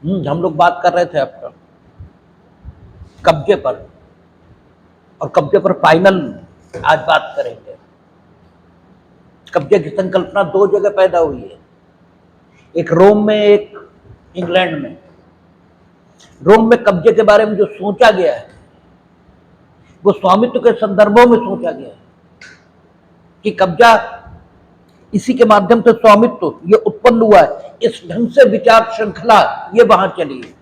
हम लोग बात कर रहे थे आपका कब्जे पर, और कब्जे पर फाइनल आज बात करेंगे। कब्जे की संकल्पना दो जगह पैदा हुई है, एक रोम में, एक इंग्लैंड में। रोम में कब्जे के बारे में जो सोचा गया है वो स्वामित्व के संदर्भों में सोचा गया है कि कब्जा, इसी के माध्यम से स्वामित्व ये उत्पन्न हुआ है। इस ढंग से विचार श्रृंखला ये वहां चली है।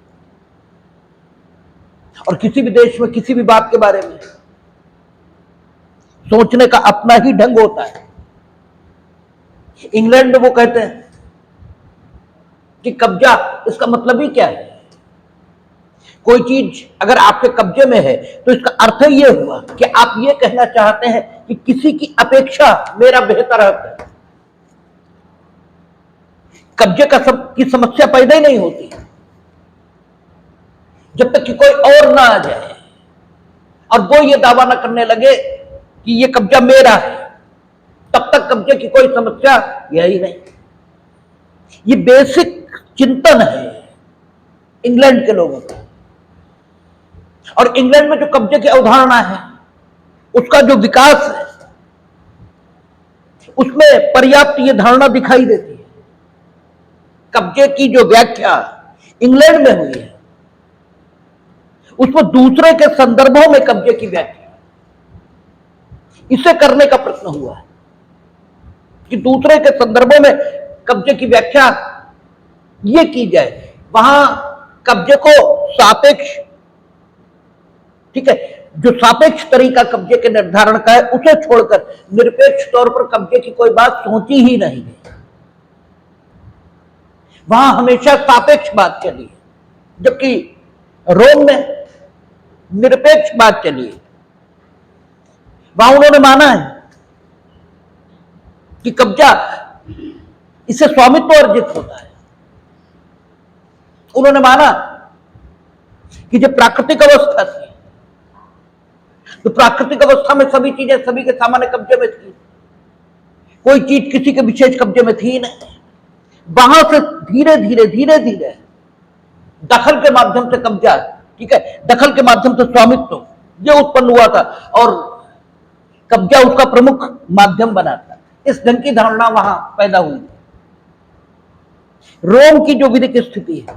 और किसी भी देश में किसी भी बात के बारे में सोचने का अपना ही ढंग होता है। इंग्लैंड में वो कहते हैं कि कब्जा, इसका मतलब ही क्या है? कोई चीज अगर आपके कब्जे में है तो इसका अर्थ ये हुआ कि आप ये कहना चाहते हैं कि किसी की अपेक्षा मेरा बेहतर है। कब्जे की समस्या पैदा ही नहीं होती जब तक कि कोई और ना आ जाए और वो ये दावा ना करने लगे कि ये कब्जा मेरा है, तब तक कब्जे की कोई समस्या यही नहीं। ये बेसिक चिंतन है इंग्लैंड के लोगों का। और इंग्लैंड में जो कब्जे की अवधारणा है उसका जो विकास है उसमें पर्याप्त ये धारणा दिखाई देती है। कब्जे की जो व्याख्या इंग्लैंड में हुई है उसमें दूसरे के संदर्भों में कब्जे की व्याख्या, इसे करने का प्रश्न हुआ है कि दूसरे के संदर्भों में कब्जे की व्याख्या ये की जाए। वहां कब्जे को सापेक्ष, ठीक है, जो सापेक्ष तरीका कब्जे के निर्धारण का है उसे छोड़कर निरपेक्ष तौर पर कब्जे की कोई बात सोची ही नहीं है। वहां हमेशा सापेक्ष बात चली है, जबकि रोम में निरपेक्ष बात चली है। वहां उन्होंने माना है कि कब्जा, इससे स्वामित्व अर्जित होता है। उन्होंने माना कि जब प्राकृतिक अवस्था थी तो प्राकृतिक अवस्था में सभी चीजें सभी के सामान्य कब्जे में थी, कोई चीज किसी के विशेष कब्जे में थी नहीं। वहां से धीरे धीरे धीरे धीरे दखल के माध्यम से कब्जा, ठीक है, दखल के माध्यम से स्वामित्व ये उत्पन्न हुआ था और कब्जा उसका प्रमुख माध्यम बना था। इस ढंग की धारणा वहां पैदा हुई। रोम की जो विधिक स्थिति है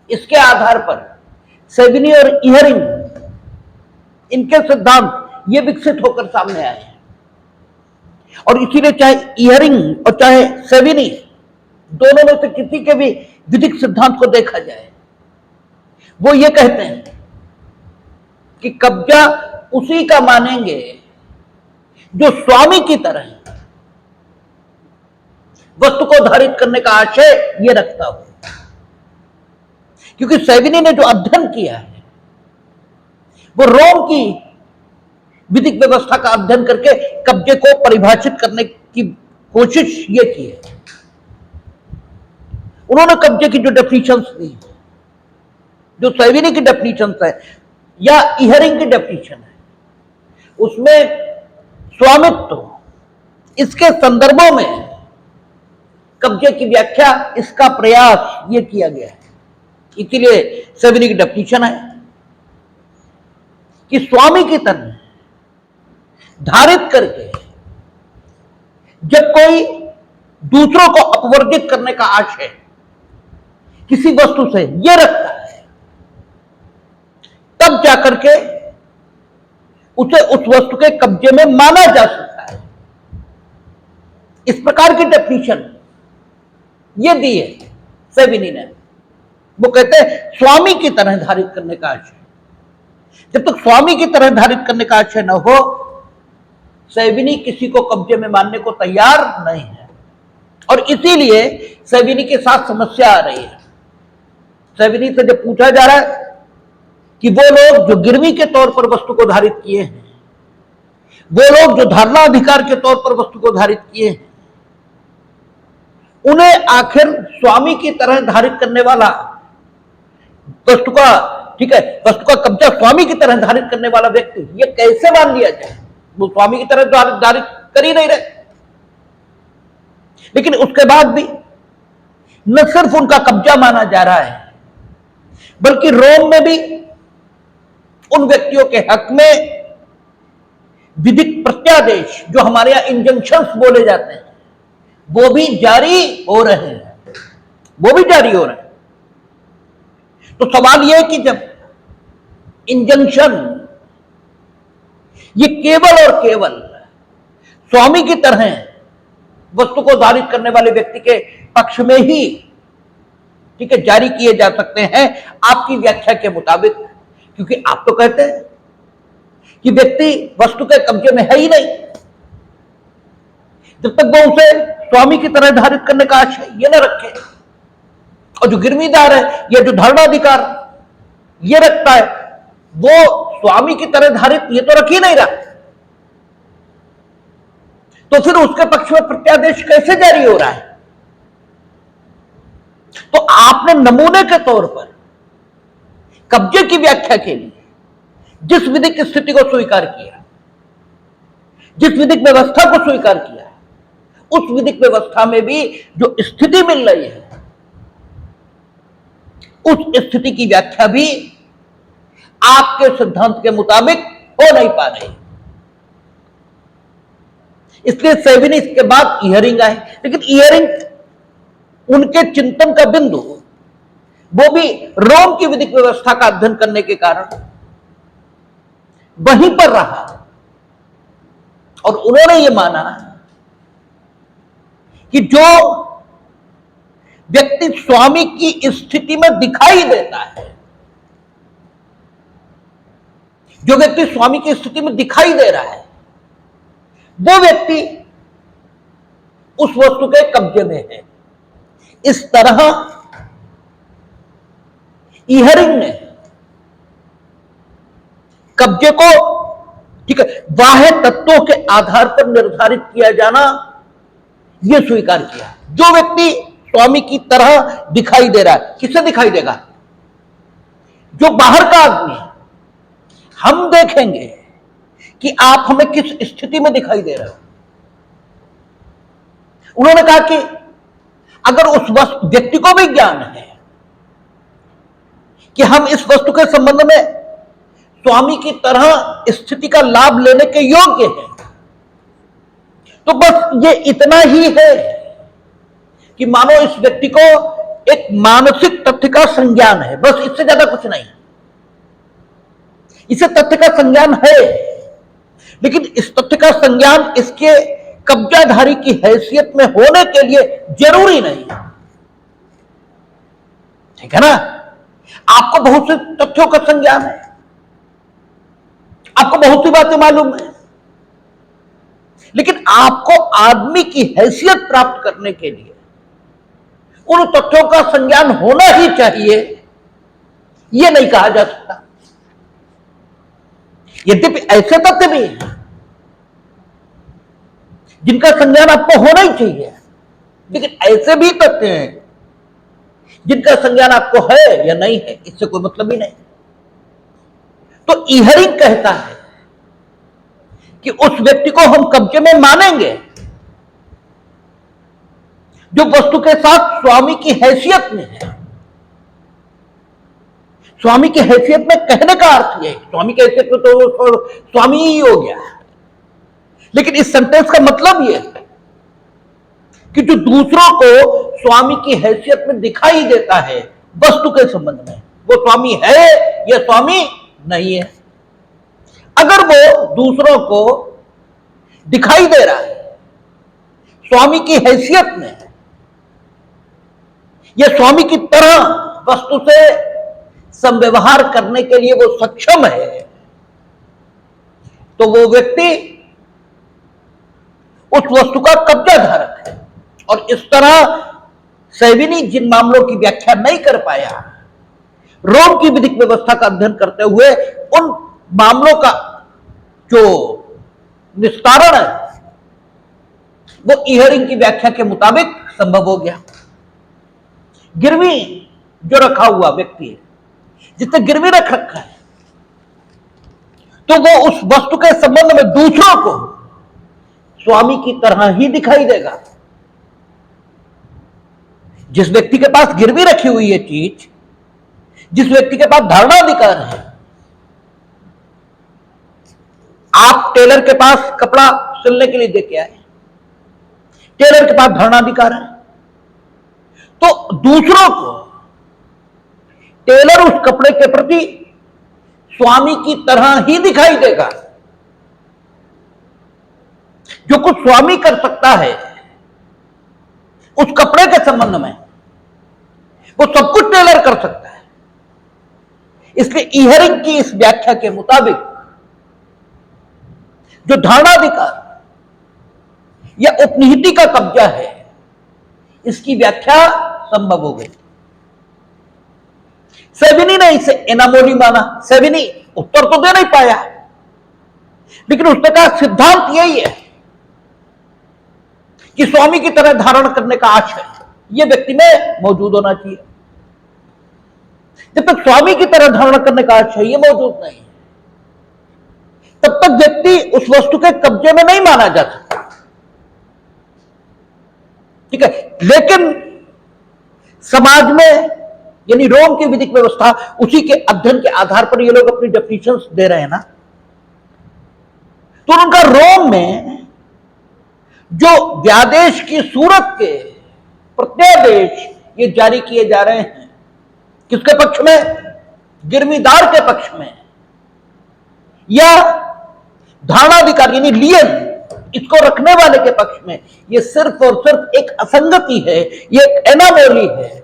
इसके आधार पर सेविनी और इहरिंग, इनके सिद्धांत ये विकसित होकर सामने आए हैं। और इसीलिए चाहे इहरिंग और चाहे सेविनी, दोनों में से किसी के भी विधिक सिद्धांत को देखा जाए, वो ये कहते हैं कि कब्जा उसी का मानेंगे जो स्वामी की तरह वस्तु को धारित करने का आशय ये रखता हो। क्योंकि सेविनी ने जो अध्ययन किया है वो रोम की विधिक व्यवस्था का अध्ययन करके कब्जे को परिभाषित करने की कोशिश ये की है। उन्होंने कब्जे की जो डेफिनेशंस दी, जो सेविनी की डेफिनेशंस है या इहरिंग की डेफिनेशन है, उसमें स्वामित्व, इसके संदर्भों में कब्जे की व्याख्या, इसका प्रयास ये किया गया है। इसीलिए सेविनी की डेफिनेशन है कि स्वामी की तरह धारित करके जब कोई दूसरों को अपवर्जित करने का आशय किसी वस्तु से यह रखता है, तब जाकर के उसे उस वस्तु के कब्जे में माना जा सकता है। इस प्रकार की डेफिनेशन ये दी है सेविनी ने। वो कहते हैं स्वामी की तरह धारित करने का आशय। जब तक स्वामी की तरह धारित करने का आशय न हो, सेविनी किसी को कब्जे में मानने को तैयार नहीं है। और इसीलिए सेविनी के साथ समस्या आ रही है। सेविनी से जब पूछा जा रहा है कि वो लोग जो गिरवी के तौर पर वस्तु को धारित किए हैं, वो लोग जो धारणा अधिकार के तौर पर वस्तु को धारित किए हैं, उन्हें आखिर स्वामी की तरह धारित करने वाला वस्तु का, ठीक है, वस्तु का कब्जा स्वामी की तरह धारित करने वाला व्यक्ति ये कैसे मान लिया जाए? वो स्वामी की तरह धारित कर ही नहीं रहे। लेकिन उसके बाद भी न सिर्फ उनका कब्जा माना जा रहा है, बल्कि रोम में भी उन व्यक्तियों के हक में विधिक प्रत्यादेश, जो हमारे यहां इंजंक्शंस बोले जाते हैं, वो भी जारी हो रहे हैं, वो भी जारी हो रहे हैं। तो सवाल यह है कि जब इंजंक्शन ये केवल और केवल स्वामी की तरह वस्तु को धारित करने वाले व्यक्ति के पक्ष में ही, ठीक है, जारी किए जा सकते हैं आपकी व्याख्या के मुताबिक, क्योंकि आप तो कहते हैं कि व्यक्ति वस्तु के कब्जे में है ही नहीं जब तक वो उसे स्वामी की तरह धारित करने का आशय ये न रखे। और जो गिरवीदार है या जो धारणाधिकार ये रखता है, वो स्वामी की तरह धारित ये तो रख ही नहीं रहा, तो फिर उसके पक्ष में प्रत्यादेश कैसे जारी हो रहा है? तो आपने नमूने के तौर पर कब्जे की व्याख्या के लिए जिस विधिक स्थिति को स्वीकार किया, जिस विधिक व्यवस्था को स्वीकार किया, उस विधिक व्यवस्था में भी जो स्थिति मिल रही है, उस स्थिति की व्याख्या भी आपके सिद्धांत के मुताबिक हो नहीं पा रही। इसलिए सेविनी के बाद इयरिंग आए, लेकिन इयरिंग उनके चिंतन का बिंदु वो भी रोम की विधिक व्यवस्था का अध्ययन करने के कारण वहीं पर रहा, और उन्होंने ये माना कि जो व्यक्ति स्वामी की स्थिति में दिखाई देता है, जो व्यक्ति स्वामी की स्थिति में दिखाई दे रहा है, वो व्यक्ति उस वस्तु के कब्जे में है। इस तरह इयरिंग ने कब्जे को, ठीक है, बाह्य तत्वों के आधार पर निर्धारित किया जाना यह स्वीकार किया। जो व्यक्ति स्वामी की तरह दिखाई दे रहा है, किससे दिखाई देगा? जो बाहर का आदमी है। हम देखेंगे कि आप हमें किस स्थिति में दिखाई दे रहे हो। उन्होंने कहा कि अगर उस व्यक्ति को भी ज्ञान है कि हम इस वस्तु के संबंध में स्वामी की तरह स्थिति का लाभ लेने के योग्य हैं, तो बस ये इतना ही है कि मानो इस व्यक्ति को एक मानसिक तथ्य का संज्ञान है, बस इससे ज्यादा कुछ नहीं। इसे तथ्य का संज्ञान है, लेकिन इस तथ्य का संज्ञान इसके कब्जाधारी की हैसियत में होने के लिए जरूरी नहीं, ठीक है ना। आपको बहुत से तथ्यों का संज्ञान है, आपको बहुत सी बातें मालूम है, लेकिन आपको आदमी की हैसियत प्राप्त करने के लिए उन तथ्यों का संज्ञान होना ही चाहिए, यह नहीं कहा जा सकता। यद्यपि ऐसे तथ्य भी हैं जिनका संज्ञान आपको होना ही चाहिए, लेकिन ऐसे भी तथ्य हैं जिनका संज्ञान आपको है या नहीं है, इससे कोई मतलब ही नहीं। तो इयरिंग कहता है कि उस व्यक्ति को हम कब्जे में मानेंगे जो वस्तु के साथ स्वामी की हैसियत में है। स्वामी की हैसियत में कहने का अर्थ है, स्वामी की हैसियत में तो स्वामी ही हो गया, लेकिन इस सेंटेंस का मतलब यह है कि जो दूसरों को स्वामी की हैसियत में दिखाई देता है वस्तु के संबंध में, वो स्वामी है या स्वामी नहीं है। अगर वो दूसरों को दिखाई दे रहा है स्वामी की हैसियत में या स्वामी की तरह वस्तु से संव्यवहार करने के लिए वो सक्षम है, तो वो व्यक्ति उस वस्तु का कब्जा धारक है। और इस तरह सेविनी जिन मामलों की व्याख्या नहीं कर पाया, रोम की विधिक व्यवस्था का अध्ययन करते हुए उन मामलों का जो निस्तारण है वो इयरिंग की व्याख्या के मुताबिक संभव हो गया। गिरवी जो रखा हुआ व्यक्ति है, जिसने गिरवी रख रखा है, तो वो उस वस्तु के संबंध में दूसरों को स्वामी की तरह ही दिखाई देगा। जिस व्यक्ति के पास गिरवी रखी हुई है चीज, जिस व्यक्ति के पास धारणाधिकार है, आप टेलर के पास कपड़ा सिलने के लिए दे के आए, टेलर के पास धारणाधिकार है, तो दूसरों को टेलर उस कपड़े के प्रति स्वामी की तरह ही दिखाई देगा। जो कुछ स्वामी कर सकता है उस कपड़े के संबंध में, वो सब कुछ टेलर कर सकता है। इसलिए इहरिंग की इस व्याख्या के मुताबिक जो धारणाधिकार या उपनिहिति का कब्जा है, इसकी व्याख्या संभव हो गई। सेविनी ने इसे एनामोली माना। सेविनी उत्तर तो दे नहीं पाया, लेकिन उसने कहा सिद्धांत यही है कि स्वामी की तरह धारण करने का आशय यह व्यक्ति में मौजूद होना चाहिए। जब तक स्वामी की तरह धारण करने का आशय यह मौजूद नहीं है, तब तक व्यक्ति उस वस्तु के कब्जे में नहीं माना जा सकता। ठीक है, लेकिन समाज में, यानी रोम की विधिक व्यवस्था, उसी के अध्ययन के आधार पर ये लोग अपनी डेफिनेशंस दे रहे हैं ना, तो उनका रोम में जो व्यादेश की सूरत के प्रत्यादेश ये जारी किए जा रहे हैं, किसके पक्ष में? गिरवीदार के पक्ष में, या धारणाधिकार यानी लियन इसको रखने वाले के पक्ष में, ये सिर्फ और सिर्फ एक असंगति है, ये एक एनामोली है।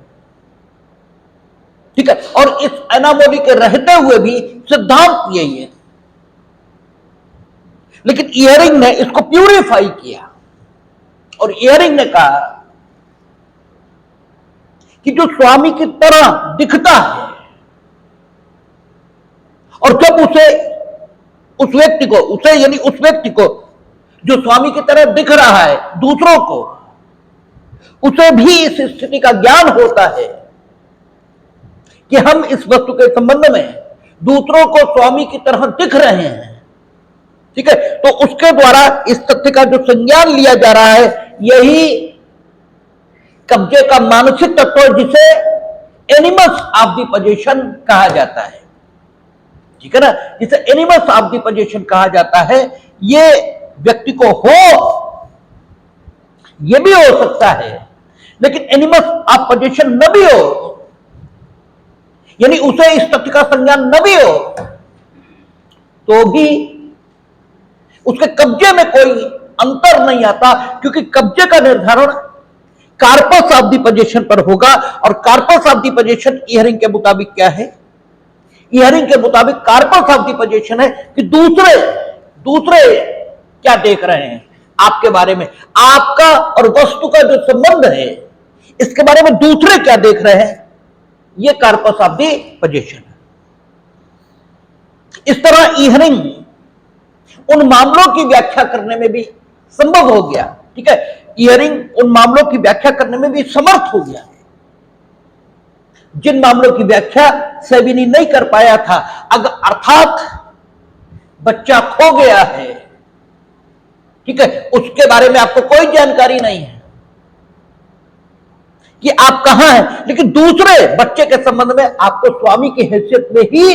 ठीक है, और इस एनामोली के रहते हुए भी सिद्धांत यही है। लेकिन इहरिंग ने इसको प्यूरिफाई किया और इहरिंग ने कहा कि जो स्वामी की तरह दिखता है, और जब उस व्यक्ति को जो स्वामी की तरह दिख रहा है, दूसरों को उसे भी इस स्थिति का ज्ञान होता है कि हम इस वस्तु के संबंध में दूसरों को स्वामी की तरह दिख रहे हैं। ठीक है, तो उसके द्वारा इस तथ्य का जो संज्ञान लिया जा रहा है, यही कब्जे का मानसिक तत्व है, जिसे एनिमस ऑफ द पोजीशन कहा जाता है। ठीक है ना, जिसे एनिमस ऑफ द पोजीशन कहा जाता है। ये व्यक्ति को हो, ये भी हो सकता है, लेकिन एनिमस ऑफ पोजीशन न भी हो, यानी उसे इस तथ्य का संज्ञान न भी हो, तो भी उसके कब्जे में कोई अंतर नहीं आता, क्योंकि कब्जे का निर्धारण कार्पस ऑफ द पोजीशन पर होगा। और corpus of the position Ihering के मुताबिक क्या है? इहरिंग के मुताबिक कार्पस ऑफ द पोजीशन है कि दूसरे क्या देख रहे हैं आपके बारे में, आपका और वस्तु का जो संबंध है, इसके बारे में दूसरे क्या देख रहे हैं, यह कार्पस ऑफ द पोजीशन है। इस तरह इहरिंग उन मामलों की व्याख्या करने में भी संभव हो गया। ठीक है, इहरिंग उन मामलों की व्याख्या करने में भी समर्थ हो गया जिन मामलों की व्याख्या सेविनी नहीं कर पाया था। अर्थात बच्चा खो गया है, ठीक है, उसके बारे में आपको कोई जानकारी नहीं है कि आप कहां हैं, लेकिन दूसरे बच्चे के संबंध में आपको स्वामी की हैसियत में ही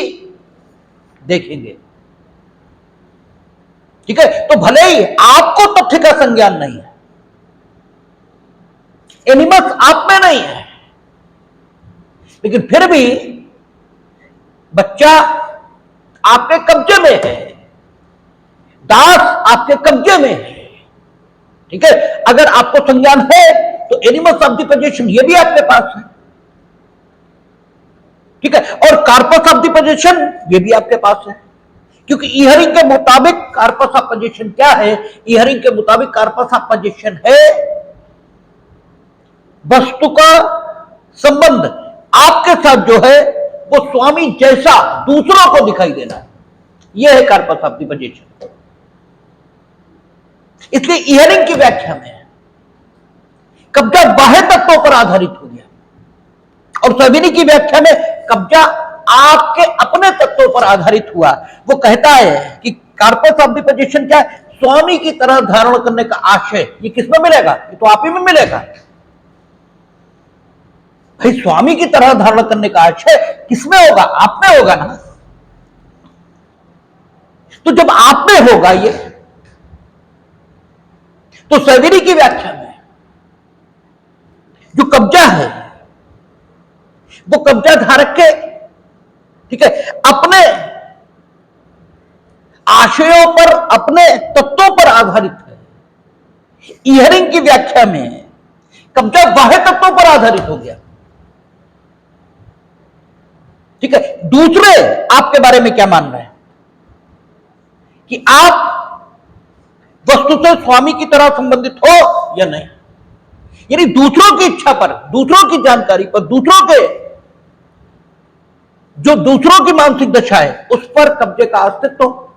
देखेंगे। ठीक है, तो भले ही आपको तथ्य का संज्ञान नहीं है, एनिमस आप में नहीं है, लेकिन फिर भी बच्चा आपके कब्जे में है, दास आपके कब्जे में है। ठीक है, अगर आपको संज्ञान है तो एनिमस ऑफ द पोजीशन ये भी आपके पास है। ठीक है, और कार्पस ऑफ द पोजीशन ये भी आपके पास है, क्योंकि इहरिंग के मुताबिक कार्पस ऑफ पोजीशन क्या है? इहरिंग के मुताबिक कार्पस ऑफ पोजीशन है वस्तु का संबंध आपके साथ जो है वो स्वामी जैसा दूसरों को दिखाई देना, यह है कार्पस ऑफ द पोजीशन। इसलिए इहरिंग की व्याख्या में कब्जा बाह्य तत्वों पर आधारित हो गया, और सेविनी की व्याख्या में कब्जा आपके अपने तत्वों पर आधारित हुआ। वो कहता है कि कार्पस ऑफ द पोजीशन क्या है? स्वामी की तरह धारण करने का आशय, ये किसमें मिलेगा? ये तो आप ही में मिलेगा। भाई स्वामी की तरह धारण करने का आशय किसमें होगा? आप में होगा ना। तो जब आप में होगा ये, तो सेविनी की व्याख्या में जो कब्जा है वो कब्जा धारक के, ठीक है, अपने आशयों पर, अपने तत्वों पर आधारित है। इयरिंग की व्याख्या में कब्जा बाह्य तत्वों पर आधारित हो गया। ठीक है, दूसरे आपके बारे में क्या मान रहे हैं कि आप वस्तु से स्वामी की तरह संबंधित हो या नहीं, यानी दूसरों की इच्छा पर, दूसरों की जानकारी पर, दूसरों के जो दूसरों की मानसिक दशा है उस पर कब्जे का अस्तित्व,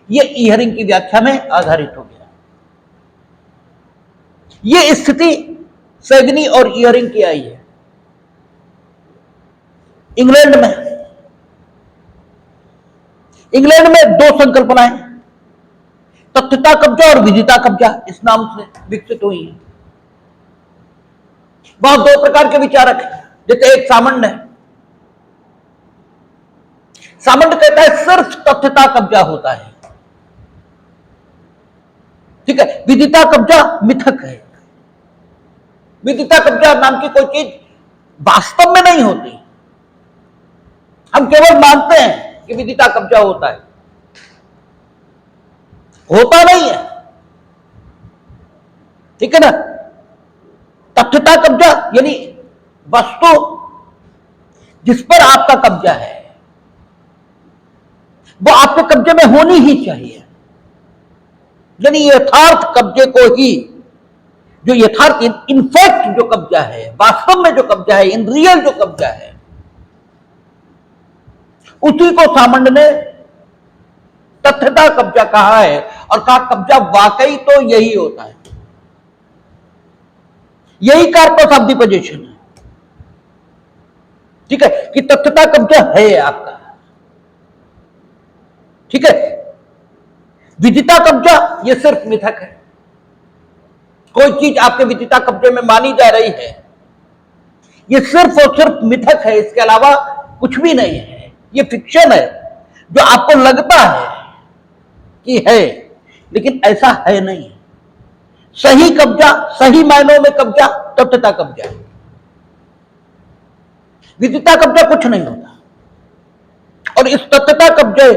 यह इयरिंग की व्याख्या में आधारित हो गया। यह स्थिति सेविनी और इयरिंग की आई है इंग्लैंड में दो संकल्पनाएं, तथ्यता कब्जा और विदिता कब्जा, इस नाम से विकसित हुई है। वहां दो प्रकार के विचारक हैं। जैसे एक सामंड है, सामंड कहता है सिर्फ तथ्यता कब्जा होता है, ठीक है। विदिता कब्जा मिथक है। विदिता कब्जा नाम की कोई चीज वास्तव में नहीं होती, हम केवल मानते हैं कि विदिता कब्जा होता है, होता नहीं है, ठीक है ना। तथ्यता कब्जा यानी वस्तु जिस पर आपका कब्जा है वो आपके कब्जे में होनी ही चाहिए, यानी यथार्थ कब्जे को ही, जो यथार्थ इनफैक्ट जो कब्जा है, वास्तव में जो कब्जा है, इन रियल जो कब्जा है, उसी को सामंड ने तथ्यता कब्जा कहा है और कहा कब्जा वाकई तो यही होता है, यही कार्पस ऑफ द पोजीशन है, ठीक है, कि तथ्यता कब्जा है आपका, ठीक है। विदिता कब्जा ये सिर्फ मिथक है। कोई चीज आपके विदिता कब्जे में मानी जा रही है, ये सिर्फ और सिर्फ मिथक है, इसके अलावा कुछ भी नहीं है। ये फिक्शन है जो आपको लगता है कि है, लेकिन ऐसा है नहीं। सही कब्जा, सही मायनों में कब्जा तथ्यता कब्जा है। विदिता कब्जा कुछ नहीं होता। और इस तथ्यता कब्जे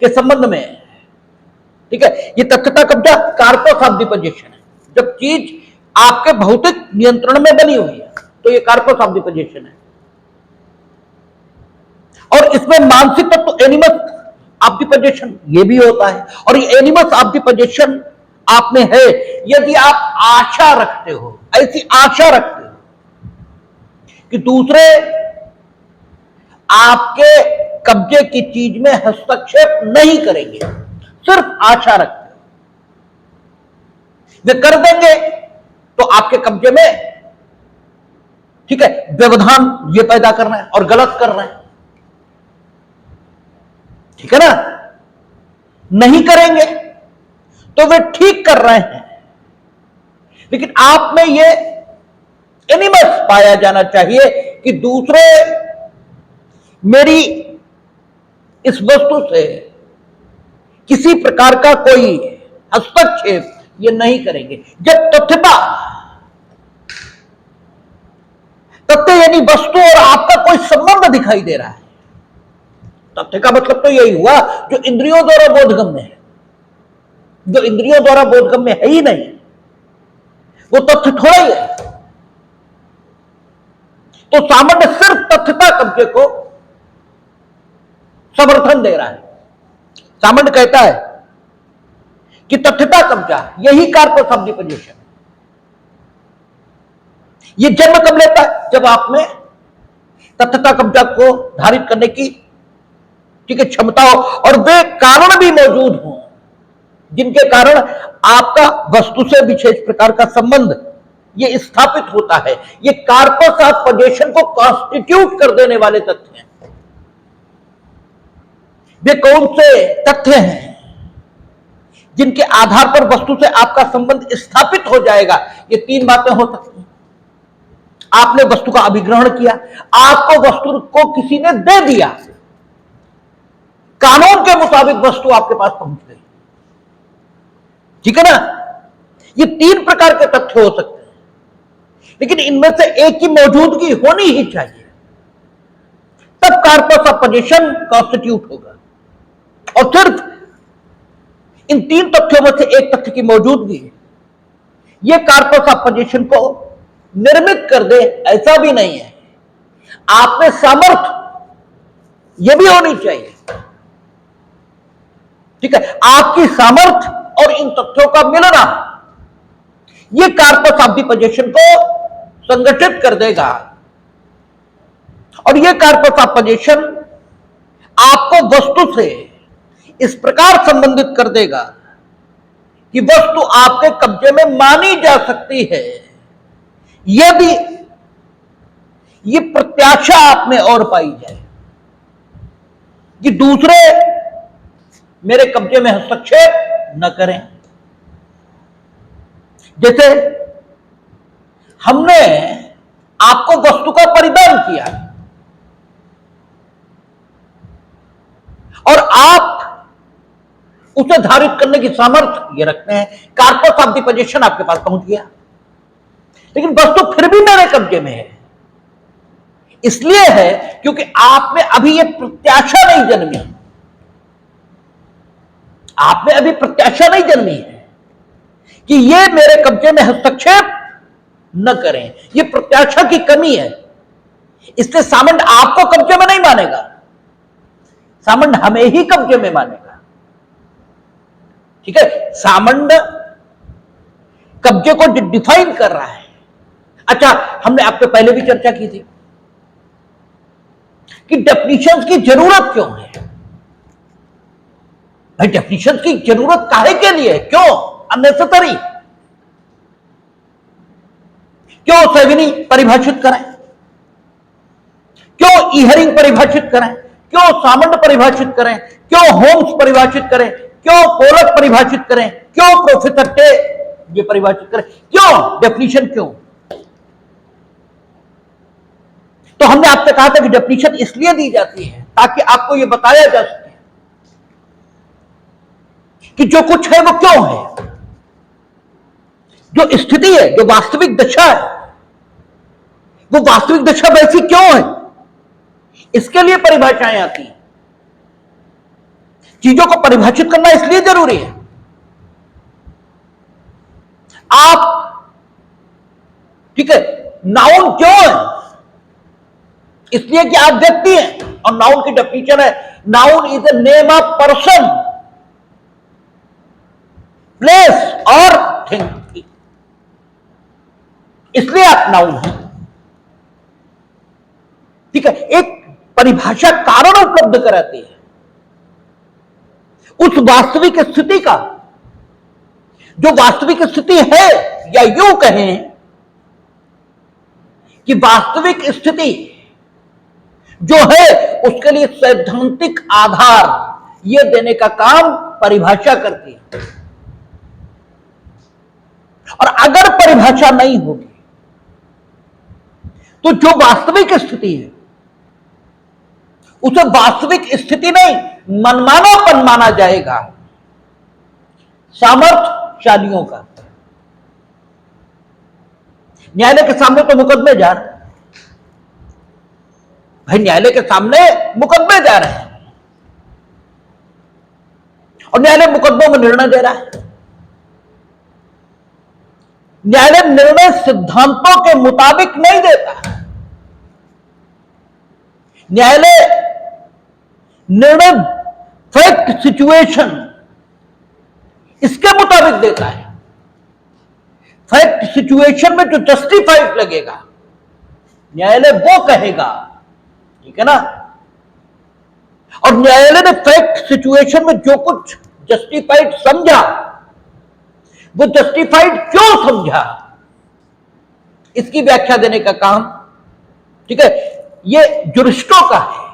के संबंध में, ठीक है, ये तथ्यता कब्जा कार्पस ऑफ द पोजीशन है। जब चीज आपके भौतिक नियंत्रण में बनी हुई है तो ये कार्पस ऑफ द पोजीशन है। और इसमें मानसिक तत्व एनिमस ऑफ द पोजीशन ये भी होता है। और ये एनिमस ऑफ द पोजीशन आप में है यदि आप आशा रखते हो, ऐसी आशा रखते हो कि दूसरे आपके कब्जे की चीज में हस्तक्षेप नहीं करेंगे, सिर्फ आशा रखते हो, वे कर देंगे तो आपके कब्जे में, ठीक है, व्यवधान ये पैदा कर रहे हैं और गलत कर रहे हैं, ठीक है ना। नहीं करेंगे तो वे ठीक कर रहे हैं, लेकिन आप में ये एनिमस पाया जाना चाहिए कि दूसरे मेरी इस वस्तु से किसी प्रकार का कोई हस्तक्षेप ये नहीं करेंगे। जब तथ्यता, तथ्य यानी वस्तु और आपका कोई संबंध दिखाई दे रहा है, तथ्य का मतलब तो यही हुआ जो इंद्रियों द्वारा बोधगम्य है। जो इंद्रियों द्वारा बोधगम्य है ही नहीं वो तथ्य थोड़ा ही है। तो सामंत सिर्फ तथ्यता कब्जे को समर्थन दे रहा है। सामंत कहता है कि तथ्यता कब्जा यही कार्पस ऑफ द पोजीशन। ये जन्म कब लेता है? जब आप में तथ्यता कब्जा को धारित करने की, ठीक है, क्षमता हो और वे कारण भी मौजूद हों जिनके कारण आपका वस्तु से विशेष प्रकार का संबंध ये स्थापित होता है। ये कार्पस ऑफ पोजीशन को कॉन्स्टिट्यूट कर देने वाले तथ्य हैं। वे कौन से तथ्य हैं जिनके आधार पर वस्तु से आपका संबंध स्थापित हो जाएगा? ये तीन बातें हो सकती हैं। आपने वस्तु का अभिग्रहण किया, आपको वस्तु को किसी ने दे दिया, कानून के मुताबिक वस्तु आपके पास पहुंच गई, ठीक है ना। ये तीन प्रकार के तथ्य हो सकते हैं, लेकिन इनमें से एक की मौजूदगी होनी ही चाहिए, तब कॉर्पस ऑफ पोजीशन कॉन्स्टिट्यूट होगा। और सिर्फ इन तीन तथ्यों में से एक तथ्य की मौजूदगी ये कॉर्पस ऑफ पोजीशन को निर्मित कर दे, ऐसा भी नहीं है। आप में सामर्थ्य यह भी होनी चाहिए, ठीक है। आपकी सामर्थ्य और इन तथ्यों का मिलना यह कॉर्पस ऑफ द पोजीशन को संगठित कर देगा, और यह कॉर्पस ऑफ पोजीशन आपको वस्तु से इस प्रकार संबंधित कर देगा कि वस्तु आपके कब्जे में मानी जा सकती है, यदि ये प्रत्याशा आप में और पाई जाए कि दूसरे मेरे कब्जे में हस्तक्षेप न करें। जैसे हमने आपको वस्तु का परिधान किया और आप उसे धारित करने की सामर्थ्य ये रखते हैं, कॉर्पस ऑफ द पोजीशन आपके पास पहुंच गया, लेकिन वस्तु फिर भी मेरे कब्जे में है। इसलिए है क्योंकि आप में अभी यह प्रत्याशा नहीं जन्मी, आप में अभी प्रत्याशा नहीं जन्मी है कि ये मेरे कब्जे में हस्तक्षेप न करें। यह प्रत्याशा की कमी है, इसलिए सामंड आपको कब्जे में नहीं मानेगा, सामंड हमें ही कब्जे में मानेगा, ठीक है। सामंड कब्जे को डिफाइन कर रहा है। अच्छा, हमने आपसे पहले भी चर्चा की थी कि डेफिनेशंस की जरूरत क्यों है। भाई, डेफिनेशंस की जरूरत काहे के लिए, क्यों अननेसेसरी, क्यों सेविनी परिभाषित करें, क्यों ईहरिंग परिभाषित करें, क्यों सामंड परिभाषित करें, क्यों होम्स परिभाषित करें, क्यों पोलक परिभाषित करें, क्यों प्रोफेसर टे ये परिभाषित करें, क्यों डेफिनेशन, क्यों। तो हमने आपसे कहा था कि डेफिनेशन इसलिए दी जाती है ताकि आपको यह बताया जा सके कि जो कुछ है वो क्यों है, जो स्थिति है, जो वास्तविक दशा है, वो वास्तविक दशा वैसी क्यों है। इसके लिए परिभाषाएं आती हैं। चीजों को परिभाषित करना इसलिए जरूरी है। आप, ठीक है, नाउन क्यों है, इसलिए कि आप व्यक्ति हैं, और नाउन की डेफिनेशन है, noun is a name of person, place और थिंग, इसलिए आप नाउन हैं, ठीक है। एक परिभाषा कारण उपलब्ध कराती है उस वास्तविक स्थिति का, जो वास्तविक स्थिति है, या यूं कहें कि वास्तविक स्थिति जो है उसके लिए सैद्धांतिक आधार यह देने का काम परिभाषा करती है। और अगर परिभाषा नहीं होगी तो जो वास्तविक स्थिति है उसे वास्तविक स्थिति नहीं मनमानापन माना जाएगा सामर्थ्यशालियों का। न्यायालय के सामने तो मुकदमे जा रहे हैं, भाई न्यायालय के सामने मुकदमे जा रहे हैं और न्यायालय मुकदमों में निर्णय दे रहा है। न्यायालय निर्णय सिद्धांतों के मुताबिक नहीं देता, न्यायालय निर्णय फैक्ट सिचुएशन इसके मुताबिक देता है। फैक्ट सिचुएशन में जो जस्टिफाइड लगेगा न्यायालय वो कहेगा, ठीक है ना। और न्यायालय ने फैक्ट सिचुएशन में जो कुछ जस्टिफाइड समझा वो जस्टिफाइड क्यों समझा इसकी व्याख्या देने का काम, ठीक है, ये जुरिस्टों का है,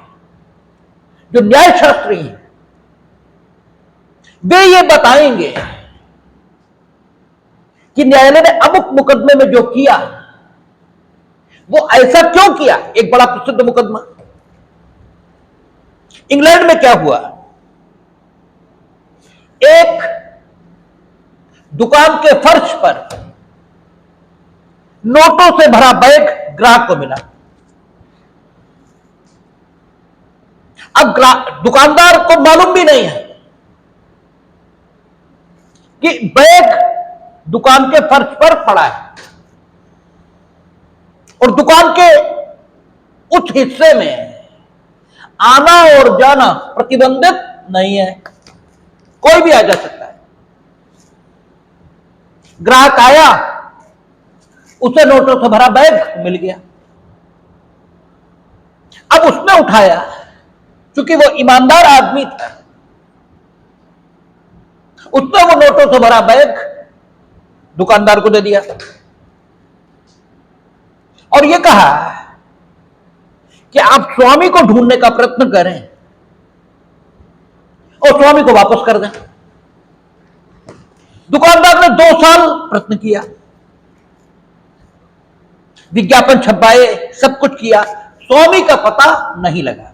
जो न्यायशास्त्री हैं वे ये बताएंगे कि न्यायालय ने अमुक मुकदमे में जो किया वो ऐसा क्यों किया? एक बड़ा प्रसिद्ध मुकदमा इंग्लैंड में क्या हुआ, एक दुकान के फर्श पर नोटों से भरा बैग ग्राहक को मिला। अब दुकानदार को मालूम भी नहीं है कि बैग दुकान के फर्श पर पड़ा है और दुकान के उस हिस्से में आना और जाना प्रतिबंधित नहीं है, कोई भी आ जा सकता है। ग्राहक आया, उसे नोटों से भरा बैग मिल गया। अब उसने उठाया, क्योंकि वो ईमानदार आदमी था, उसने वो नोटों से भरा बैग दुकानदार को दे दिया और ये कहा कि आप स्वामी को ढूंढने का प्रयत्न करें और स्वामी को वापस कर दें। दुकानदार ने 2 साल प्रयत्न किया, विज्ञापन छपवाए, सब कुछ किया, स्वामी का पता नहीं लगा।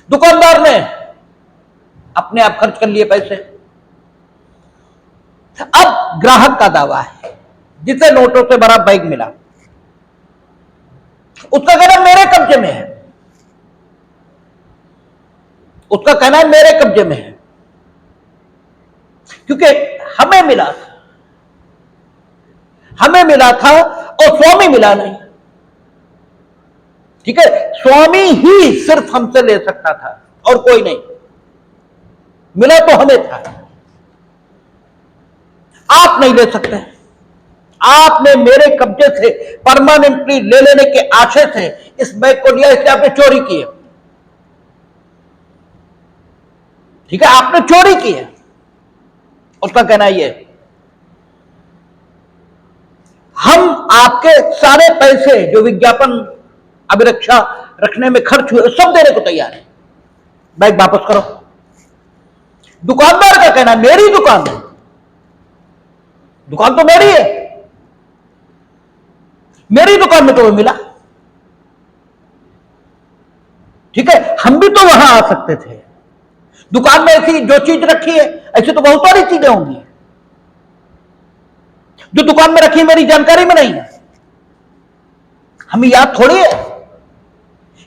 दुकानदार ने अपने आप खर्च कर लिए पैसे। अब ग्राहक का दावा है, जिसे नोटों से भरा बैग मिला, उसका कहना मेरे कब्जे में है, उसका कहना है मेरे कब्जे में है, क्योंकि हमें मिला था और स्वामी मिला नहीं। ठीक है, स्वामी ही सिर्फ हमसे ले सकता था और कोई नहीं, मिला तो हमें था, आप नहीं ले सकते। आपने मेरे कब्जे से परमानेंटली ले लेने के आशय से इस बैग को लिया, इसलिए आपने चोरी की है। ठीक है, आपने चोरी की है, उसका कहना यह है हम आपके सारे पैसे जो विज्ञापन अभिरक्षा रखने में खर्च हुए सब देने को तैयार है, बैग वापस करो। दुकानदार का कहना मेरी दुकान है, दुकान तो मेरी है, मेरी दुकान में तो वो मिला। ठीक है, हम भी तो वहां आ सकते थे, दुकान में ऐसी जो चीज रखी है ऐसी तो बहुत सारी चीजें होंगी जो दुकान में रखी मेरी जानकारी में नहीं है। हमें याद थोड़ी है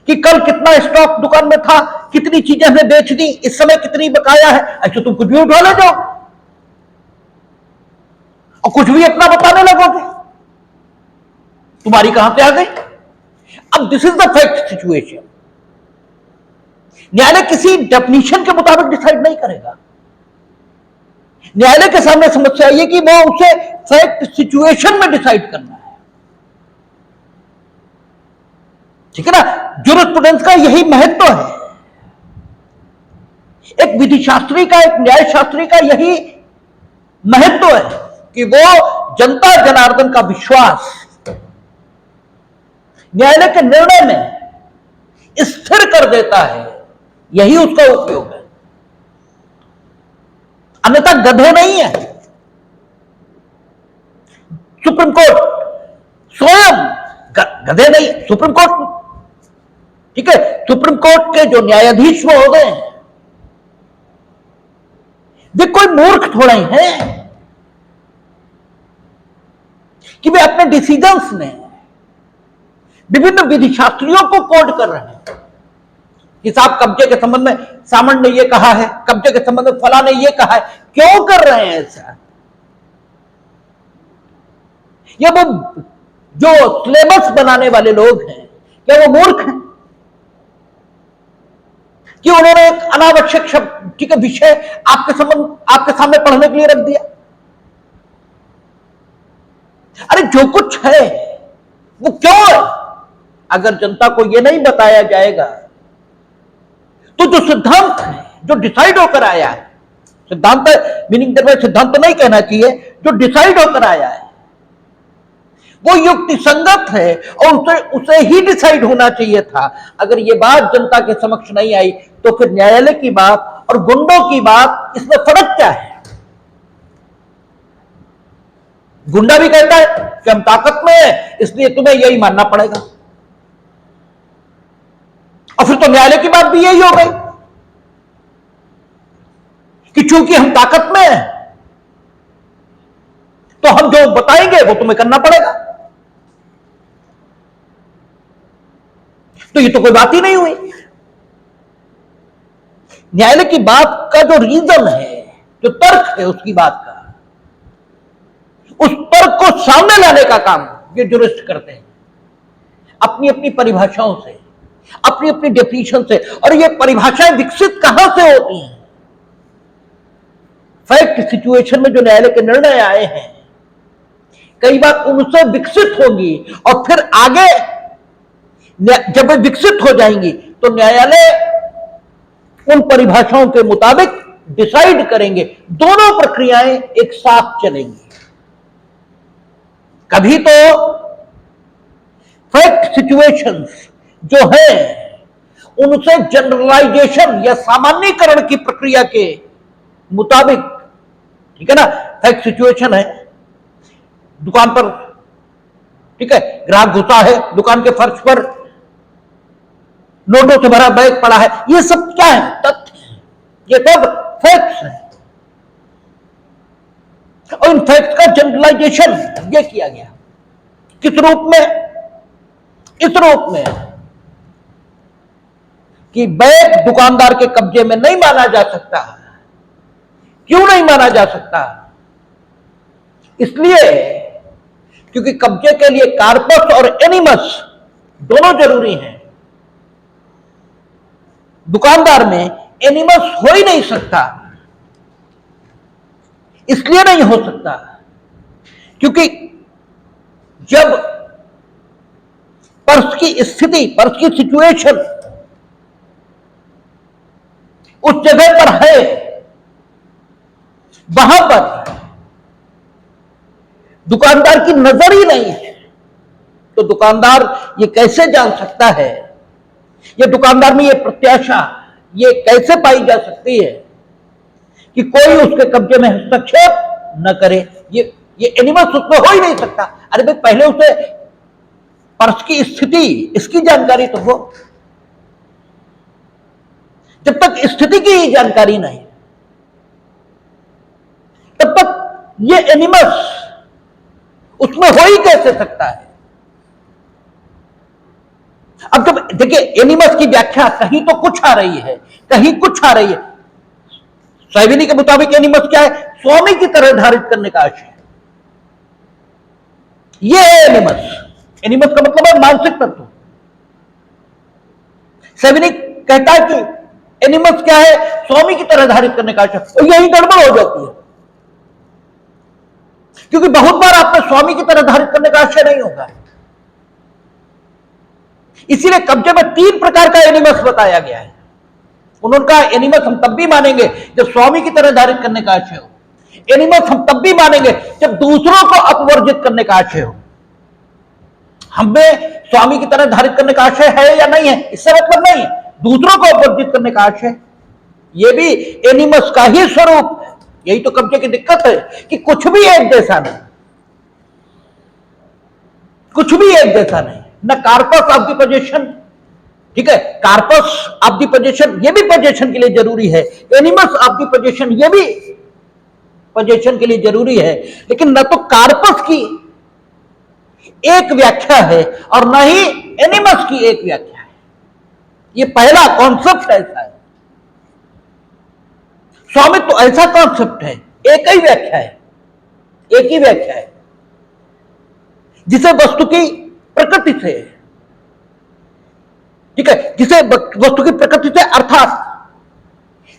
कि कल कितना स्टॉक दुकान में था, कितनी चीजें हमने बेच दी, इस समय कितनी बकाया है, ऐसे तुम कुछ भी उठा ले जाओ और कुछ भी अपना बताने लगोगे, तुम्हारी कहां से आ गई। अब this is the fact situation. न्यायालय किसी डेफिनेशन के मुताबिक डिसाइड नहीं करेगा। न्यायालय के सामने समस्या ये कि वो उसे फैक्ट सिचुएशन में डिसाइड करना है। ठीक है ना, ज्यूरिस्प्रूडेंस का यही महत्व है। एक विधि शास्त्री का, एक न्याय शास्त्री का यही महत्व है कि वो जनता जनार्दन का विश्वास न्यायालय के निर्णय में स्थिर कर देता है, यही उसका उपयोग है। अन्यथा गधे नहीं है। सुप्रीम कोर्ट स्वयं गधे नहीं, सुप्रीम कोर्ट, ठीक है, सुप्रीम कोर्ट के जो न्यायाधीश महोदय हैं वे कोई मूर्ख थोड़ा ही हैं कि वे अपने डिसीजंस में विभिन्न विधि शास्त्रियों को कोट कर रहे हैं कि साहब कब्जे के संबंध में सामंत ने यह कहा है, कब्जे के संबंध में फला ने यह कहा है। क्यों कर रहे हैं ऐसा? या वो जो सिलेबस बनाने वाले लोग हैं क्या वो मूर्ख हैं कि उन्होंने एक अनावश्यक शब्द, ठीक है, विषय आपके सामने पढ़ने के लिए रख दिया? अरे जो कुछ है वो क्यों है? अगर जनता को यह नहीं बताया जाएगा तो जो सिद्धांत है, जो डिसाइड होकर आया है, सिद्धांत मीनिंग में सिद्धांत तो नहीं कहना चाहिए, जो डिसाइड होकर आया है वो युक्ति संगत है और उसे ही डिसाइड होना चाहिए था। अगर ये बात जनता के समक्ष नहीं आई तो फिर न्यायालय की बात और गुंडों की बात, इसमें फर्क क्या है? गुंडा भी कहता है कि हम ताकत में है, इसलिए तुम्हें यही मानना पड़ेगा। और फिर तो न्यायालय की बात भी यही हो गई कि चूंकि हम ताकत में हैं, तो हम जो बताएंगे वो तुम्हें करना पड़ेगा। तो ये तो कोई बात ही नहीं हुई। न्यायालय की बात का जो रीजन है, जो तर्क है उसकी बात का, उस तर्क को सामने लाने का काम ये जुरिस्ट करते हैं अपनी अपनी परिभाषाओं से, अपनी अपनी डेफिनेशन से। और ये परिभाषाएं विकसित कहां से होती हैं? फैक्ट सिचुएशन में जो न्यायालय के निर्णय आए हैं, कई बार उनसे विकसित होंगी और फिर आगे जब वे विकसित हो जाएंगी तो न्यायालय उन परिभाषाओं के मुताबिक डिसाइड करेंगे। दोनों प्रक्रियाएं एक साथ चलेंगी। कभी तो फैक्ट सिचुएशंस जो है उनसे जनरलाइजेशन या सामान्यीकरण की प्रक्रिया के मुताबिक, ठीक है ना, फैक्ट सिचुएशन है, दुकान पर, ठीक है, ग्राहक घुसा है, दुकान के फर्श पर नोटों से भरा बैग पड़ा है, ये सब क्या है? तथ्य है, ये सब फैक्ट्स हैं। और इन फैक्ट्स का जनरलाइजेशन ये किया गया किस रूप में? इस रूप में कि बैग दुकानदार के कब्जे में नहीं माना जा सकता। क्यों नहीं माना जा सकता? इसलिए क्योंकि कब्जे के लिए कार्पस और एनिमस दोनों जरूरी हैं। दुकानदार में एनिमस हो ही नहीं सकता। इसलिए नहीं हो सकता क्योंकि जब पर्स की स्थिति, पर्स की सिचुएशन उस जगह पर है, वहां पर दुकानदार की नजर ही नहीं है, तो दुकानदार ये कैसे जान सकता है, ये दुकानदार में ये प्रत्याशा ये कैसे पाई जा सकती है कि कोई उसके कब्जे में हस्तक्षेप न करे? ये एनिमल्स उसमें हो ही नहीं सकता। अरे भाई, पहले उसे पर्स की स्थिति, इसकी जानकारी तो हो। जब तक स्थिति की जानकारी नहीं, तब तक ये एनिमल्स उसमें हो ही कैसे सकता है? अब जब देखिए, एनिमल्स की व्याख्या कहीं तो कुछ आ रही है, कहीं कुछ आ रही है। सैविनी के मुताबिक एनिमल्स क्या है? स्वामी की तरह धारित करने का आशय। ये है एनिमल्स। एनिमल्स का मतलब है मानसिक तत्व। सैविनी कहता है कि एनिमल्स क्या है? स्वामी की तरह धारित करने का आशय। और यही गड़बड़ हो जाती है, क्योंकि बहुत बार आपने स्वामी की तरह धारित करने का आशय नहीं होगा। इसीलिए कब्जे में 3 प्रकार का एनिमल्स बताया गया है। उनका एनिमल्स हम तब भी मानेंगे जब स्वामी की तरह धारित करने का आशय हो। एनिमल्स हम तब भी मानेंगे जब दूसरों को अपवर्जित करने का आशय हो। हमें स्वामी की तरह धारित करने का आशय है या नहीं है, इससे मतलब नहीं है। दूसरों को अपवर्जित करने का आशय, यह भी एनिमल्स का ही स्वरूप है। यही तो कब्जे की दिक्कत है कि कुछ भी एक जैसा नहीं, कुछ भी एक जैसा नहीं। न कार्पस ऑफ द पोजीशन, ठीक है, कार्पस ऑफ द पोजीशन ये भी पोजीशन के लिए जरूरी है, एनिमल्स ऑफ द पोजीशन ये भी पोजीशन के लिए जरूरी है। लेकिन न तो कार्पस की एक व्याख्या है और न ही एनिमल्स की एक व्याख्या है। ये पहला कॉन्सेप्ट ऐसा है। स्वामित्व तो ऐसा कॉन्सेप्ट है, एक ही व्याख्या है, एक ही व्याख्या है, जिसे वस्तु की प्रकृति से, ठीक है, जिसे वस्तु की प्रकृति से अर्थात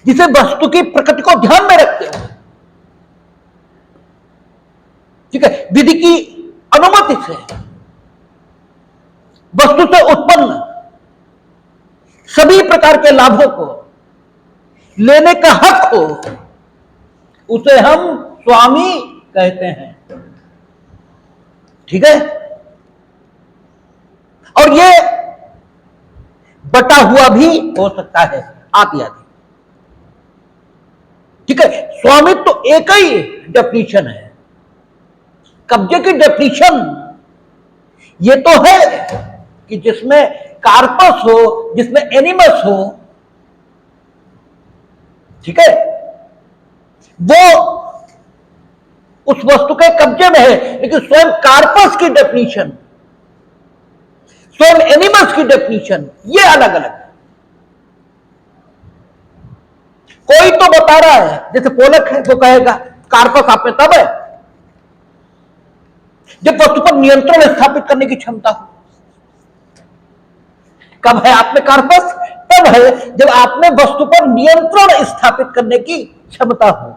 जिसे वस्तु की प्रकृति को ध्यान में रखते हो, ठीक है, विधि की अनुमति से वस्तु से उत्पन्न सभी प्रकार के लाभों को लेने का हक हो, उसे हम स्वामी कहते हैं। ठीक है, और ये बटा हुआ भी हो सकता है, आदि आदि। ठीक है, स्वामित्व तो एक ही डेफिनेशन है, कब्जे की डेफिनेशन ये तो है कि जिसमें कार्पस हो, जिसमें एनिमस हो, ठीक है, वो उस वस्तु के कब्जे में है। लेकिन स्वयं कार्पस की डेफिनेशन, स्वयं एनिमल्स की डेफिनेशन ये अलग अलग है। कोई तो बता रहा है, जैसे पोलक है, वो कहेगा कार्पस आप में तब है जब वस्तु पर नियंत्रण स्थापित करने की क्षमता हो। कब है आप में कार्पस? तब है जब आप में वस्तु पर नियंत्रण स्थापित करने की क्षमता हो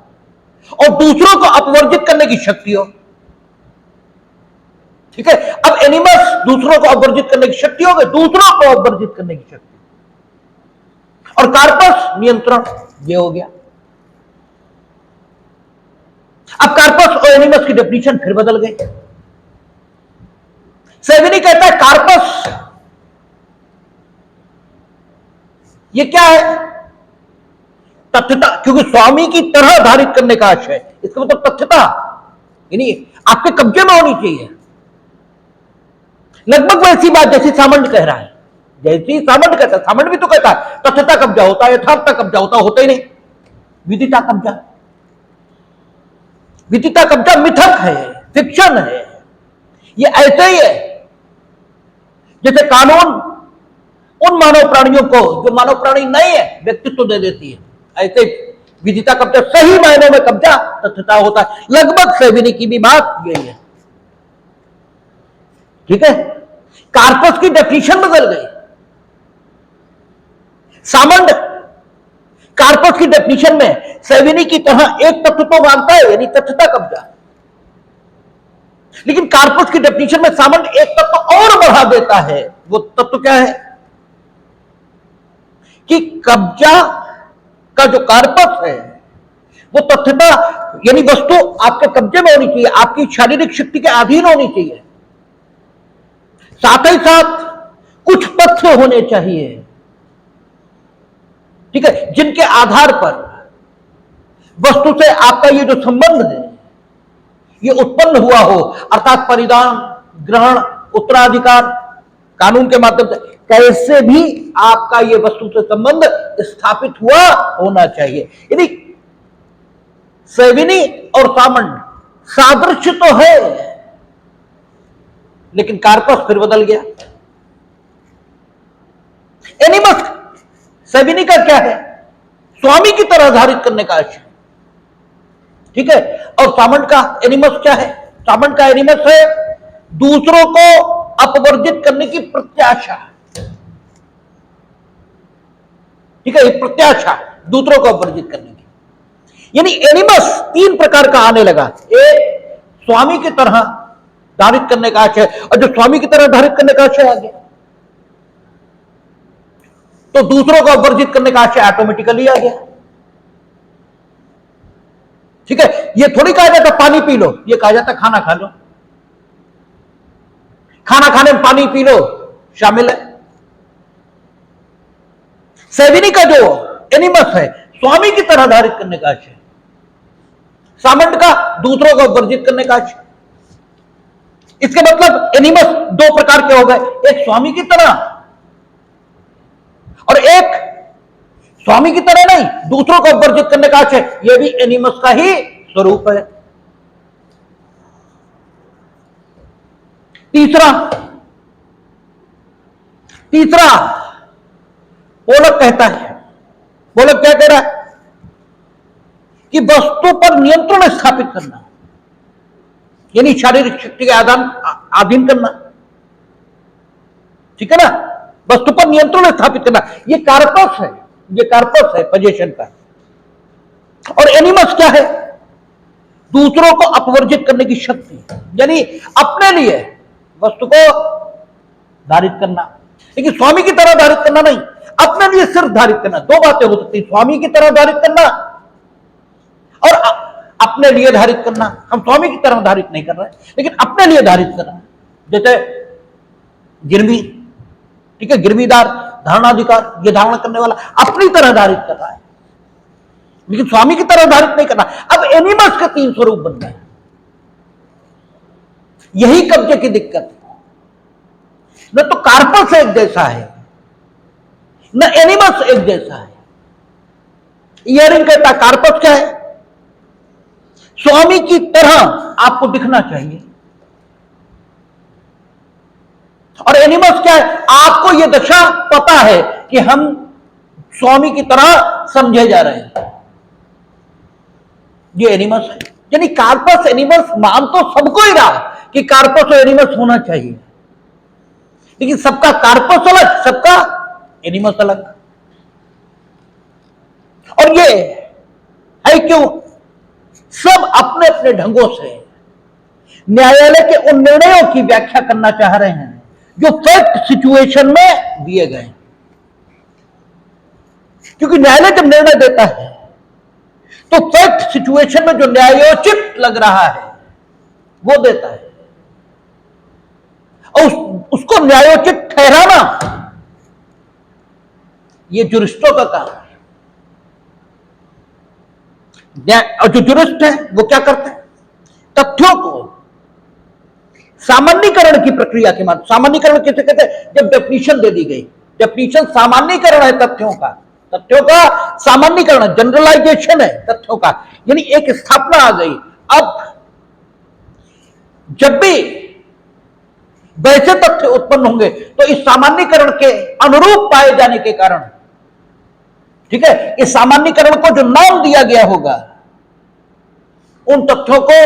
और दूसरों को अपवर्जित करने की शक्ति हो। ठीक है, अब एनिमल्स दूसरों को अपवर्जित करने की शक्ति हो गई, दूसरों को अपवर्जित करने की शक्ति, और कार्पस नियंत्रण, ये हो गया। अब कार्पस और एनिमल्स की डेफिनेशन फिर बदल गई। सेविनी कहता है कार्पस ये क्या है? तथ्यता, क्योंकि स्वामी की तरह धारित करने का आशय, इसका मतलब तथ्यता, यानी आपके कब्जे में होनी चाहिए। लगभग वैसी बात जैसी सामंत कह रहा है, जैसी सामंत कहता है। सामंत भी तो कहता है तथ्यता कब्जा होता है, यथार्थता कब्जा होता ही नहीं। विदिता कब्जा, विदिता कब्जा मिथक है, फिक्शन है। ये ऐसे ही है जैसे कानून उन मानव प्राणियों को जो मानव प्राणी नहीं है व्यक्तित्व दे देती है, ऐसे विदिता कब्जा सही मायनों में कब्जा तथ्यता होता है। लगभग सेविनी की भी बात यही है। ठीक है, कार्पस की डेफिनेशन बदल गई। सामंत कार्पस की डेफिनेशन में सेविनी की तरह एक तत्व तो मानता है, यानी तथ्यता कब्जा, लेकिन कार्पस की डेफिनेशन में सामंत एक तत्व और बढ़ा देता है। वो तत्व क्या है कि कब्जा का जो कार्पस है वो तथ्यता, यानी वस्तु आपके कब्जे में होनी चाहिए, आपकी शारीरिक शक्ति के अधीन होनी चाहिए, साथ ही साथ कुछ तथ्य होने चाहिए, ठीक है, जिनके आधार पर वस्तु से आपका ये जो संबंध है ये उत्पन्न हुआ हो, अर्थात परिधान, ग्रहण, उत्तराधिकार, कानून के माध्यम से कैसे भी आपका ये वस्तु से संबंध स्थापित हुआ होना चाहिए। यदि सेविनी और सामंत सादृश्य तो है, लेकिन कार्पस फिर बदल गया। एनिमस, सेविनी का क्या है? स्वामी की तरह धारित करने का आशय, ठीक है, और सामंत का एनिमस क्या है? सामंत का एनिमस है दूसरों को अपवर्जित करने की प्रत्याशा, ठीक है, प्रत्याशा दूसरों को अपवर्जित करने की। यानी एनिमस तीन प्रकार का आने लगा। एक स्वामी की तरह धारित करने का आशय, और जो स्वामी की तरह धारित करने का आशय आ गया तो दूसरों को अपवर्जित करने का आशय ऑटोमेटिकली आ गया। ठीक है, ये थोड़ी कहा जाता पानी पी लो, ये कहा जाता खाना खा लो। खाना खाने में पानी पी लो शामिल है। सेविनी का जो एनिमस है स्वामी की तरह धारित करने का आशय, सामंत का दूसरों को वर्जित करने का आशय। इसके मतलब एनिमस दो प्रकार के हो गए, एक स्वामी की तरह और एक स्वामी की तरह नहीं, दूसरों को वर्जित करने का आशय। यह भी एनिमस का ही स्वरूप है। तीसरा पोलक कहता है, पोलक क्या कह रहा है कि वस्तु पर नियंत्रण स्थापित करना, यानी शारीरिक शक्ति के अधीन करना, ठीक है ना, वस्तु पर नियंत्रण स्थापित करना, ये कार्पस है, ये कार्पस है पोजीशन का। और एनिमस क्या है? दूसरों को अपवर्जित करने की शक्ति, यानी अपने लिए वस्तु को धारित करना, लेकिन स्वामी की तरह धारित करना नहीं, अपने लिए सिर्फ धारित करना। दो बातें हो सकती, स्वामी की तरह धारित करना और अपने लिए धारित करना। हम स्वामी की तरह धारित नहीं कर रहे, लेकिन अपने लिए धारित कर रहे हैं। जैसे गिरवी, ठीक है, गिरवीदार, धारणाधिकार, ये धारणा करने वाला अपनी तरह धारित कर रहा है, लेकिन स्वामी की तरह धारित नहीं करना। अब एनिमल्स के तीन स्वरूप बन गए। यही कब्जे की दिक्कत है। न तो कार्पस एक जैसा है, न एनिमस एक जैसा है। इयरिंग कहता कार्पस क्या है, स्वामी की तरह आपको दिखना चाहिए, और एनिमस क्या है, आपको यह दशा पता है कि हम स्वामी की तरह समझे जा रहे हैं, ये एनिमस है। यानी कार्पस एनिमस मान तो सबको ही रहा कि कार्पस और एनिमस होना चाहिए, लेकिन सबका कार्पस अलग, सबका एनिमस अलग। और ये है क्यों, सब अपने अपने ढंगों से न्यायालय के उन निर्णयों की व्याख्या करना चाह रहे हैं जो फैक्ट सिचुएशन में दिए गए। क्योंकि न्यायालय जब निर्णय देता है तो फैक्ट सिचुएशन में जो न्यायोचित लग रहा है वो देता है, और उसको न्यायोचित ठहराना ये जुरिस्टों का काम है। और जो जुरिस्ट है वो क्या करते हैं, तथ्यों को सामान्यीकरण की प्रक्रिया के माध्यम, सामान्यीकरण किसे कहते हैं, जब डेफिनेशन दे दी गई, डेफिनेशन सामान्यीकरण है तथ्यों का, तथ्यों का सामान्यीकरण, जनरलाइजेशन है तथ्यों का, यानी एक स्थापना आ गई। अब जब भी वैसे तथ्य उत्पन्न होंगे तो इस सामान्यीकरण के अनुरूप पाए जाने के कारण, ठीक है, इस सामान्यीकरण को जो नाम दिया गया होगा उन तथ्यों को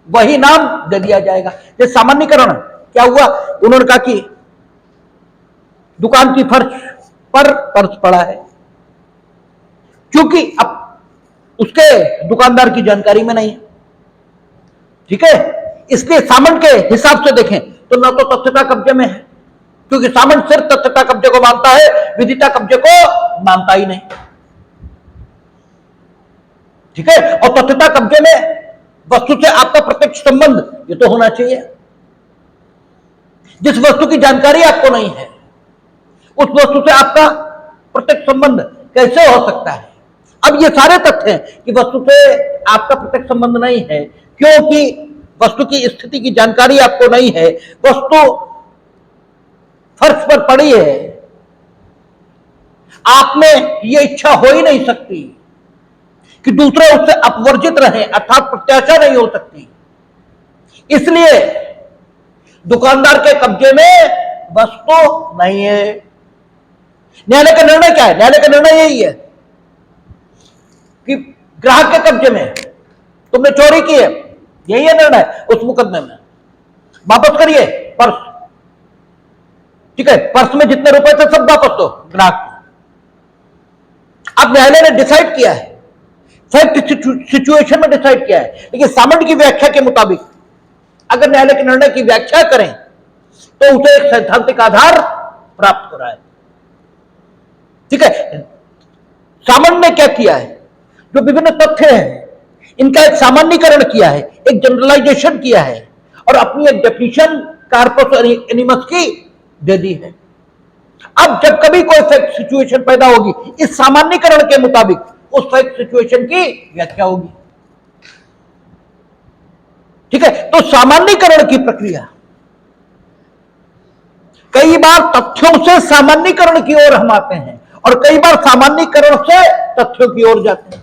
वही नाम दे दिया जाएगा। जैसे सामान्यीकरण क्या हुआ, उन्होंने कहा कि दुकान की फर्श पर पर्स पड़ा है, क्योंकि अब उसके दुकानदार की जानकारी में नहीं है, ठीक है, इसलिए सामंत के हिसाब से देखें तो न तो तथ्यता कब्जे में है, क्योंकि सामंत सिर्फ तथ्यता कब्जे को मानता है, विदिता कब्जे को मानता ही नहीं, ठीक है। और तथ्यता कब्जे में वस्तु से आपका प्रत्यक्ष संबंध ये तो होना चाहिए। जिस वस्तु की जानकारी आपको नहीं है उस वस्तु से आपका प्रत्यक्ष संबंध कैसे हो सकता है। अब ये सारे तथ्य हैं कि वस्तु से आपका प्रत्यक्ष संबंध नहीं है, क्योंकि वस्तु की स्थिति की जानकारी आपको नहीं है, वस्तु फर्श पर पड़ी है, आप में यह इच्छा हो ही नहीं सकती कि दूसरे उससे अपवर्जित रहे, अर्थात प्रत्याशा नहीं हो सकती, इसलिए दुकानदार के कब्जे में वस्तु नहीं है। न्यायालय का निर्णय क्या है, न्यायालय का निर्णय यही है कि ग्राहक के कब्जे में, तुमने चोरी की है, यही है निर्णय उस मुकदमे में, वापस करिए पर्स, ठीक है, पर्स में जितने रुपए थे सब वापस दो ग्राहक को। अब न्यायालय ने डिसाइड किया है, फैक्ट सिचुएशन में डिसाइड किया है, लेकिन सामंत की व्याख्या के मुताबिक अगर न्यायालय के निर्णय की व्याख्या करें तो उसे एक सैद्धांतिक आधार प्राप्त हो रहा है, ठीक है। सामंत ने क्या किया है, जो विभिन्न तथ्य हैं इनका एक सामान्यीकरण किया है, एक जनरलाइजेशन किया है, और अपनी एक डेफिनेशन कार्पस और एनिमस की दे दी है। अब जब कभी कोई फैक्ट सिचुएशन पैदा होगी, इस सामान्यीकरण के मुताबिक उस फैक्ट सिचुएशन की व्याख्या होगी, ठीक है। तो सामान्यीकरण की प्रक्रिया, कई बार तथ्यों से सामान्यीकरण की ओर हम आते हैं और कई बार सामान्यीकरण से तथ्यों की ओर जाते हैं।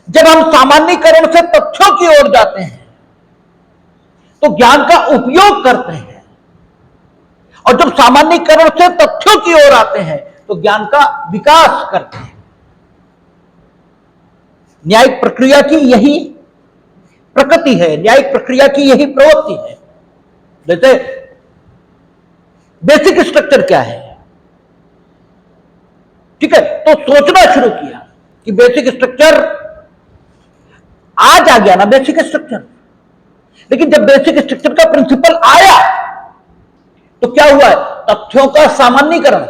जब हम सामान्यीकरण से तथ्यों की ओर जाते हैं तो ज्ञान का उपयोग करते हैं, और जब सामान्यीकरण से तथ्यों की ओर आते हैं तो ज्ञान का विकास करते हैं। न्यायिक प्रक्रिया की यही प्रकृति है, न्यायिक प्रक्रिया की यही प्रवृत्ति है। जैसे बेसिक स्ट्रक्चर क्या है, ठीक है, तो सोचना शुरू किया कि बेसिक स्ट्रक्चर, आज आ गया ना बेसिक स्ट्रक्चर, लेकिन जब बेसिक स्ट्रक्चर का प्रिंसिपल आया तो क्या हुआ है, तथ्यों का सामान्यीकरण।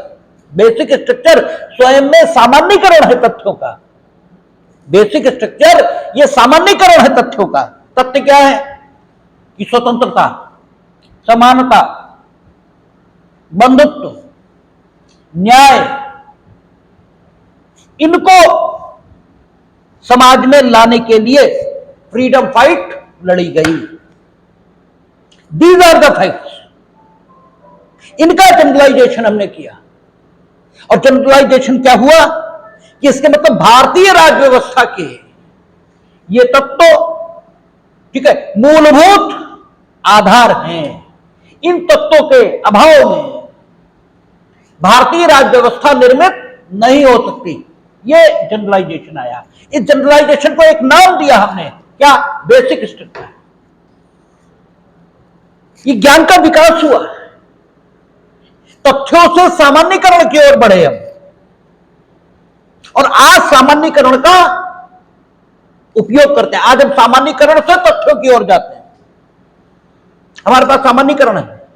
बेसिक स्ट्रक्चर स्वयं में सामान्यीकरण है तथ्यों का, बेसिक स्ट्रक्चर यह सामान्यीकरण है तथ्यों का। तथ्य क्या है कि स्वतंत्रता, समानता, बंधुत्व, न्याय, इनको समाज में लाने के लिए फ्रीडम फाइट लड़ी गई। These are the facts. इनका जनरलाइजेशन हमने किया, और जनरलाइजेशन क्या हुआ कि इसके मतलब भारतीय राज्य व्यवस्था के ये तत्व ठीक है मूलभूत आधार हैं। इन तत्वों के अभाव में भारतीय राज्य व्यवस्था निर्मित नहीं हो सकती। ये जनरलाइजेशन आया। इस जनरलाइजेशन को एक नाम दिया हमने, क्या? Basic structure. ये ज्ञान का विकास हुआ, तथ्यों से सामान्यीकरण की ओर बढ़े हम, और आज सामान्यीकरण का उपयोग करते हैं। आज हम सामान्यीकरण से तथ्यों की ओर जाते हैं। हमारे पास सामान्यीकरण है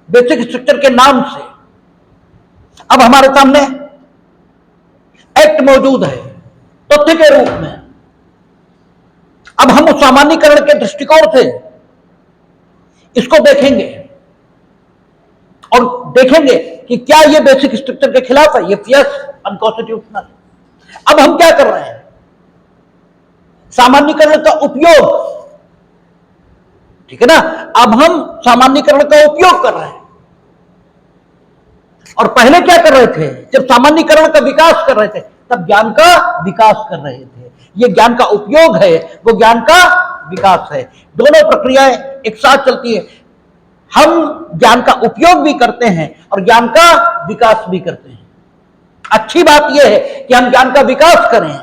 बेसिक स्ट्रक्चर के नाम से। अब हमारे सामने एक्ट मौजूद है तथ्य के रूप में। अब हम उस सामान्यीकरण के दृष्टिकोण से इसको देखेंगे और देखेंगे कि क्या यह बेसिक स्ट्रक्चर के खिलाफ है। ये यस, अनकॉन्स्टिट्यूशनल। अब हम क्या कर रहे हैं? सामान्यीकरण का उपयोग, ठीक है ना। अब हम सामान्यीकरण का उपयोग कर रहे हैं, और पहले क्या कर रहे थे? जब सामान्यीकरण का विकास कर रहे थे तब ज्ञान का विकास कर रहे थे। ये ज्ञान का उपयोग है, वो ज्ञान का विकास है। दोनों प्रक्रियाएं एक साथ चलती है। हम ज्ञान का उपयोग भी करते हैं और ज्ञान का विकास भी करते हैं। अच्छी बात यह है कि हम ज्ञान का विकास करें,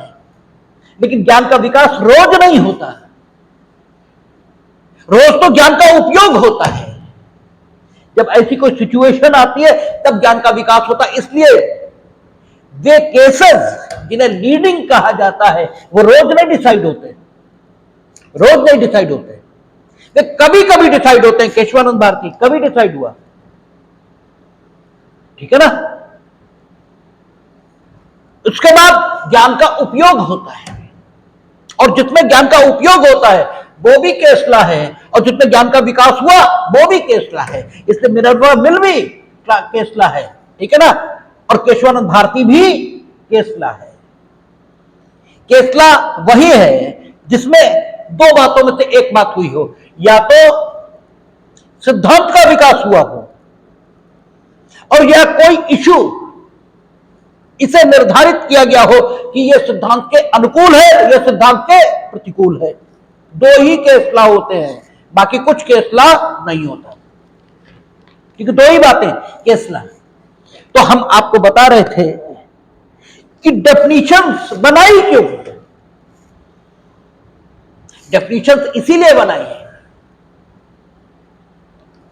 लेकिन ज्ञान का विकास रोज नहीं होता। रोज तो ज्ञान का उपयोग होता है। जब ऐसी कोई सिचुएशन आती है तब ज्ञान का विकास होता है। इसलिए वे केसेस जिन्हें लीडिंग कहा जाता है वो रोज नहीं डिसाइड होते, रोज नहीं डिसाइड होते। वे कभी कभी डिसाइड होते हैं। केशवानंद भारती कभी डिसाइड हुआ, ठीक है ना। उसके बाद ज्ञान का उपयोग होता है, और जिसमें ज्ञान का उपयोग होता है वो भी केसला है, और जिसमें ज्ञान का विकास हुआ वो भी केसला है। इसलिए मिनर्वा मिल भी केसला है, ठीक है ना, और केशवानंद भारती भी केसला है। केसला वही है जिसमें दो बातों में से एक बात हुई हो, या तो सिद्धांत का विकास हुआ हो, और या कोई इशू इसे निर्धारित किया गया हो कि यह सिद्धांत के अनुकूल है, यह सिद्धांत के प्रतिकूल है। दो ही केसला होते हैं, बाकी कुछ केसला नहीं होता, क्योंकि दो ही बातें केसला। तो हम आपको बता रहे थे कि डेफिनेशंस बनाई क्यों? डेफिनेशंस इसीलिए बनाई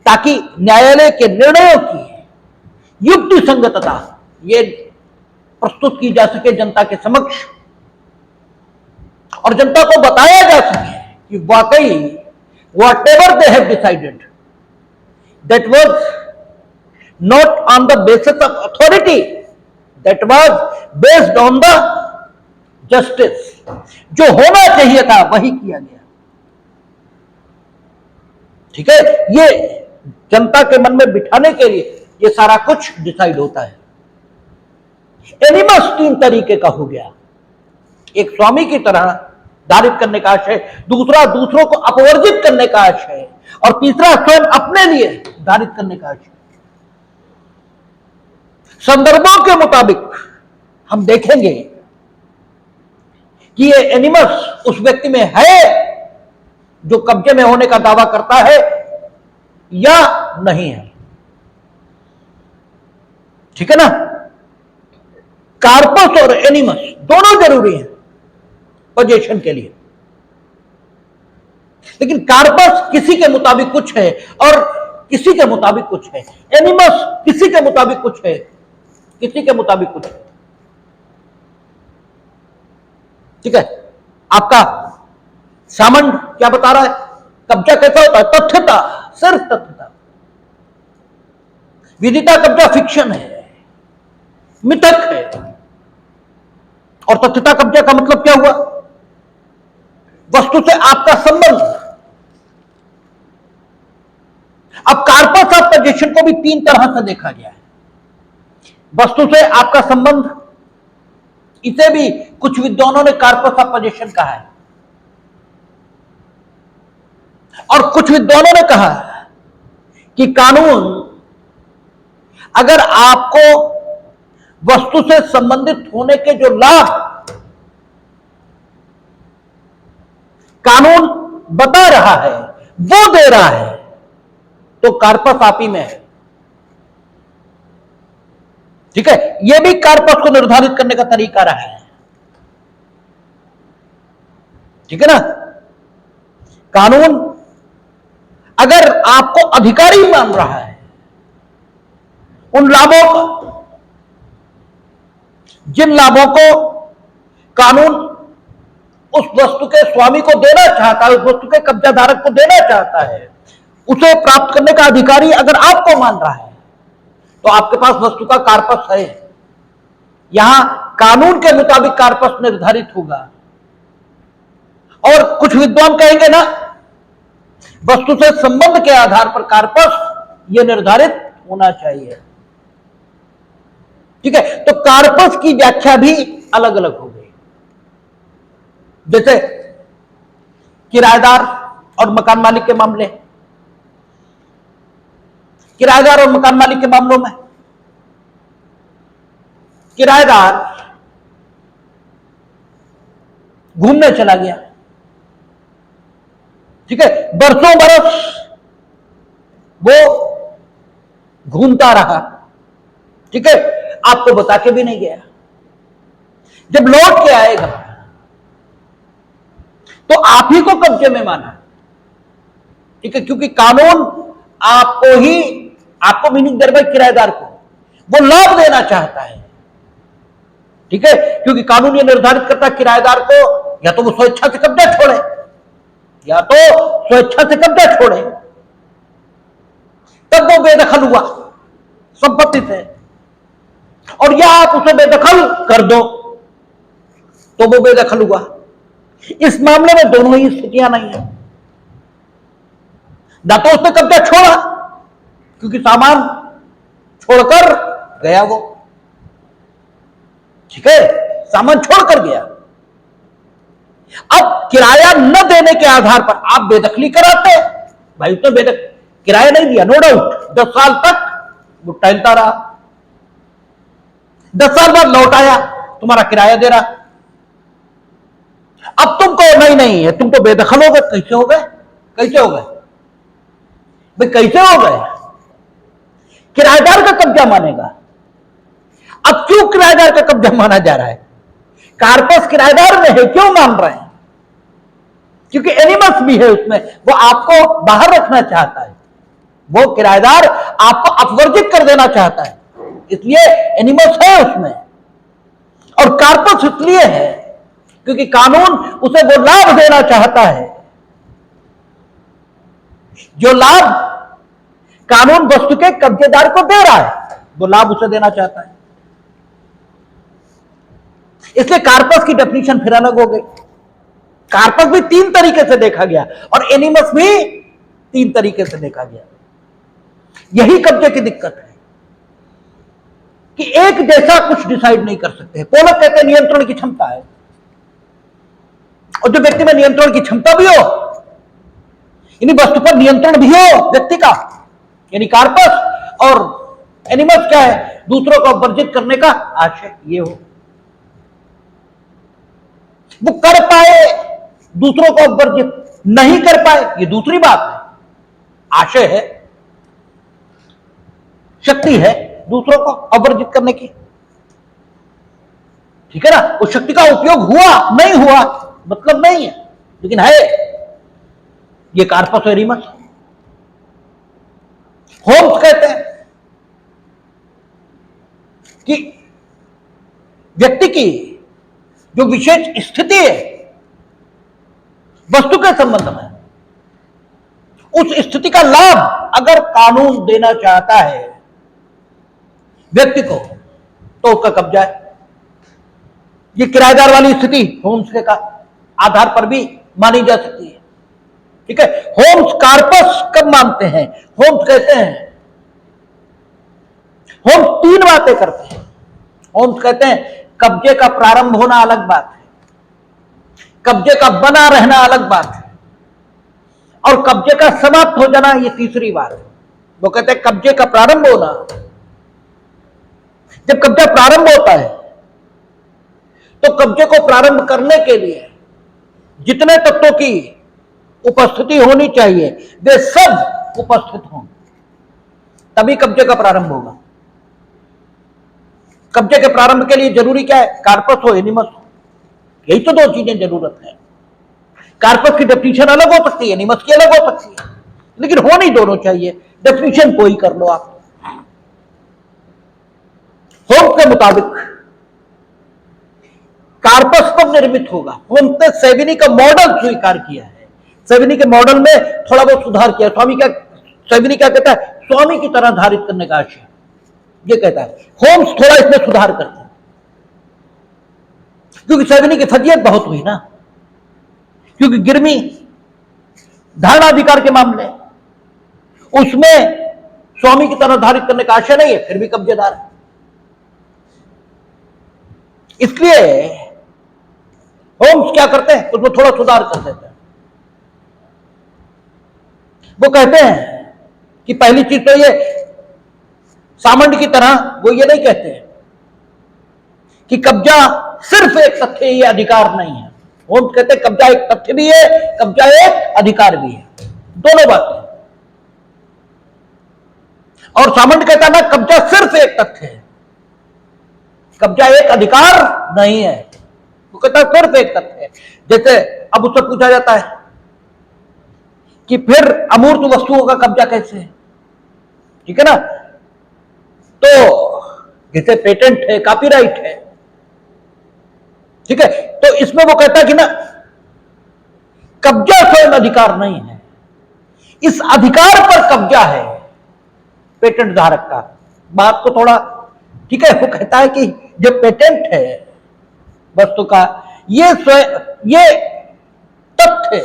ताकि न्यायालय के निर्णयों की युक्ति संगतता ये प्रस्तुत की जा सके जनता के समक्ष, और जनता को बताया जा सके कि वाकई whatever they have decided, that was not on the basis of authority, that was based on the justice. जो होना चाहिए था वही किया गया, ठीक है। ये जनता के मन में बिठाने के लिए ये सारा कुछ डिसाइड होता है। एनिमस तीन तरीके का हो गया। एक स्वामी की तरह धारित करने का आशय, दूसरा दूसरों को अपवर्जित करने का आशय, और तीसरा स्वयं अपने लिए धारित करने का आशय। संदर्भों के मुताबिक हम देखेंगे कि ये एनिमस उस व्यक्ति में है जो कब्जे में होने का दावा करता है या नहीं है, ठीक है ना। कार्पस और एनिमस दोनों जरूरी हैं पोजीशन के लिए, लेकिन कार्पस किसी के मुताबिक कुछ है और किसी के मुताबिक कुछ है। एनिमस किसी के मुताबिक कुछ है, किसी के मुताबिक कुछ है, ठीक है। आपका सामंड क्या बता रहा है? कब्जा कैसा होता है? तथ्यता, सिर्फ तथ्यता। विदिता कब्जा फिक्शन है, मिथक है, और तथ्यता कब्जा का मतलब क्या हुआ? वस्तु से आपका संबंध। अब कार्पस ऑफ पोजीशन को भी तीन तरह से देखा गया है। वस्तु से आपका संबंध, इसे भी कुछ विद्वानों ने कार्पस ऑफ पोजीशन कहा है। और कुछ विद्वानों ने कहा कि कानून अगर आपको वस्तु से संबंधित होने के जो लाभ कानून बता रहा है वो दे रहा है, तो कार्पस आप ही में है। ठीक है, यह भी कार्पस को निर्धारित करने का तरीका रहा है। ठीक है ना, कानून अगर आपको अधिकारी मान रहा है उन लाभों को, जिन लाभों को कानून उस वस्तु के स्वामी को देना चाहता है, उस वस्तु के कब्जाधारक को देना चाहता है, उसे प्राप्त करने का अधिकारी अगर आपको मान रहा है तो आपके पास वस्तु का कार्पस है। यहां कानून के मुताबिक कार्पस निर्धारित होगा। और कुछ विद्वान कहेंगे ना, वस्तु से संबंध के आधार पर कार्पस यह निर्धारित होना चाहिए। ठीक है, तो कार्पस की व्याख्या भी अलग अलग हो गई। जैसे किराएदार और मकान मालिक के मामले, किराएदार और मकान मालिक के मामलों में किराएदार घूमने चला गया। ठीक है, बरसों बरस वो घूमता रहा। ठीक है, आपको बता के भी नहीं गया। जब लौट के आएगा तो आप ही को कब्जे में माना। ठीक है, क्योंकि कानून आपको मीनिंग दे रहा है किराएदार को, वो लाभ देना चाहता है। ठीक है, क्योंकि कानून ये निर्धारित करता है किराएदार को या तो वो स्वेच्छा से कब्जा छोड़े या तो स्वेच्छा से कब्जा छोड़े, तब वो बेदखल हुआ संपत्ति से, और या आप उसे बेदखल कर दो तो वो बेदखल हुआ। इस मामले में दोनों ही स्थितियां नहीं है। ना तो उसने कब्जा छोड़ा क्योंकि सामान छोड़कर गया वो। ठीक है, सामान छोड़कर गया। अब किराया न देने के आधार पर आप बेदखली कराते, भाई उसने किराया नहीं दिया, नो डाउट, 10 साल तक वो टहलता रहा, 10 साल बाद लौट आया, तुम्हारा किराया दे रहा। अब तुमको नहीं है, तुम तो बेदखल हो गए। कैसे हो गए? कैसे हो गए भाई? कैसे हो गए? किराएदार का कब्जा मानेगा। अब क्यों किराएदार का कब्जा माना जा रहा है? कार्पस किराएदार में है, क्यों मान रहे हैं? क्योंकि एनिमस भी है उसमें, वो आपको बाहर रखना चाहता है। वो किराएदार आपको अपवर्जित कर देना चाहता है, इसलिए एनिमस है उसमें। और कार्पस इसलिए है क्योंकि कानून उसे वो लाभ देना चाहता है जो लाभ कानून वस्तु के कब्जेदार को दे रहा है, वो लाभ उसे देना चाहता है। इसलिए कार्पस की डेफिनेशन फिर अलग हो गई। कार्पस भी 3 तरीके से देखा गया और एनिमस भी 3 तरीके से देखा गया। यही कब्जे की दिक्कत है कि एक जैसा कुछ डिसाइड नहीं कर सकते। पोलक कहते हैं नियंत्रण की क्षमता है, और जो व्यक्ति में नियंत्रण की क्षमता भी हो, यानी वस्तु पर नियंत्रण भी हो व्यक्ति का, यानी कार्पस, और एनिमस क्या है? दूसरों को वर्जित करने का आशय ये हो, वो कर पाए, दूसरों को वर्जित नहीं कर पाए, ये दूसरी बात है। आशय है, शक्ति है दूसरों को अवर्जित करने की। ठीक है ना, उस शक्ति का उपयोग हुआ नहीं हुआ मतलब नहीं है, लेकिन है। ये कार्पस और एनिमस। होम्स कहते हैं कि व्यक्ति की जो विशेष स्थिति है वस्तु के संबंध में, उस स्थिति का लाभ अगर कानून देना चाहता है व्यक्ति को, तो उसका कब्जा है। ये किराएदार वाली स्थिति होम्स के का आधार पर भी मानी जा सकती है। ठीक है, होम्स कार्पस कब मानते हैं? होम्स कहते हैं, होम्स 3 बातें करते हैं। होम्स कहते हैं कब्जे का प्रारंभ होना अलग बात है, कब्जे का बना रहना अलग बात है, और कब्जे का समाप्त हो जाना, ये तीसरी बात है। वो कहते हैं कब्जे का प्रारंभ होना। जब कब्जा प्रारंभ होता है तो कब्जे को प्रारंभ करने के लिए जितने तत्वों की उपस्थिति होनी चाहिए वे सब उपस्थित हों, तभी कब्जे का प्रारंभ होगा। कब्जे के प्रारंभ के लिए जरूरी क्या है? कार्पस हो, एनिमस हो। यही तो दो चीजें जरूरत है। कार्पस की डेफिनेशन अलग हो सकती है, एनिमस की अलग हो सकती है, लेकिन होनी दोनों चाहिए। डेफिनेशन कोई कर लो आप। होम्स के मुताबिक कार्पस कब निर्मित होगा? होम्स ने सेविनी का मॉडल स्वीकार किया है। सेविनी के मॉडल में थोड़ा बहुत सुधार किया। सेविनी क्या कहता है? स्वामी की तरह धारित करने का आशय, ये कहता है। होम्स थोड़ा इसमें सुधार करते हैं, क्योंकि सेविनी की फजीयत बहुत हुई ना, क्योंकि गिरमी धारणाधिकार के मामले उसमें स्वामी की तरह धारित करने का आशय नहीं है, फिर भी कब्जेदार है। इसलिए होम्स क्या करते हैं? उसमें थोड़ा सुधार कर देते हैं। वो कहते हैं कि पहली चीज तो ये सामंड की तरह वो ये नहीं कहते हैं कि कब्जा सिर्फ एक तथ्य, ये अधिकार नहीं है। होम्स कहते हैं कब्जा एक तथ्य भी है, कब्जा एक अधिकार भी है, दोनों बातें। और सामंड कहता है ना, कब्जा सिर्फ एक तथ्य है, कब्जा एक अधिकार नहीं है। वो कहता है सिर्फ एक तथ्य है। जैसे अब उससे पूछा जाता है कि फिर अमूर्त वस्तुओं का कब्जा कैसे है? ठीक है ना? तो जैसे पेटेंट है, कॉपीराइट है, ठीक है, तो इसमें वो कहता है कि ना, कब्जा स्वयं अधिकार नहीं है, इस अधिकार पर कब्जा है पेटेंट धारक का। बात को थोड़ा, ठीक है, वो कहता है कि जो पेटेंट है वस्तु का, ये स्वयं, ये तथ्य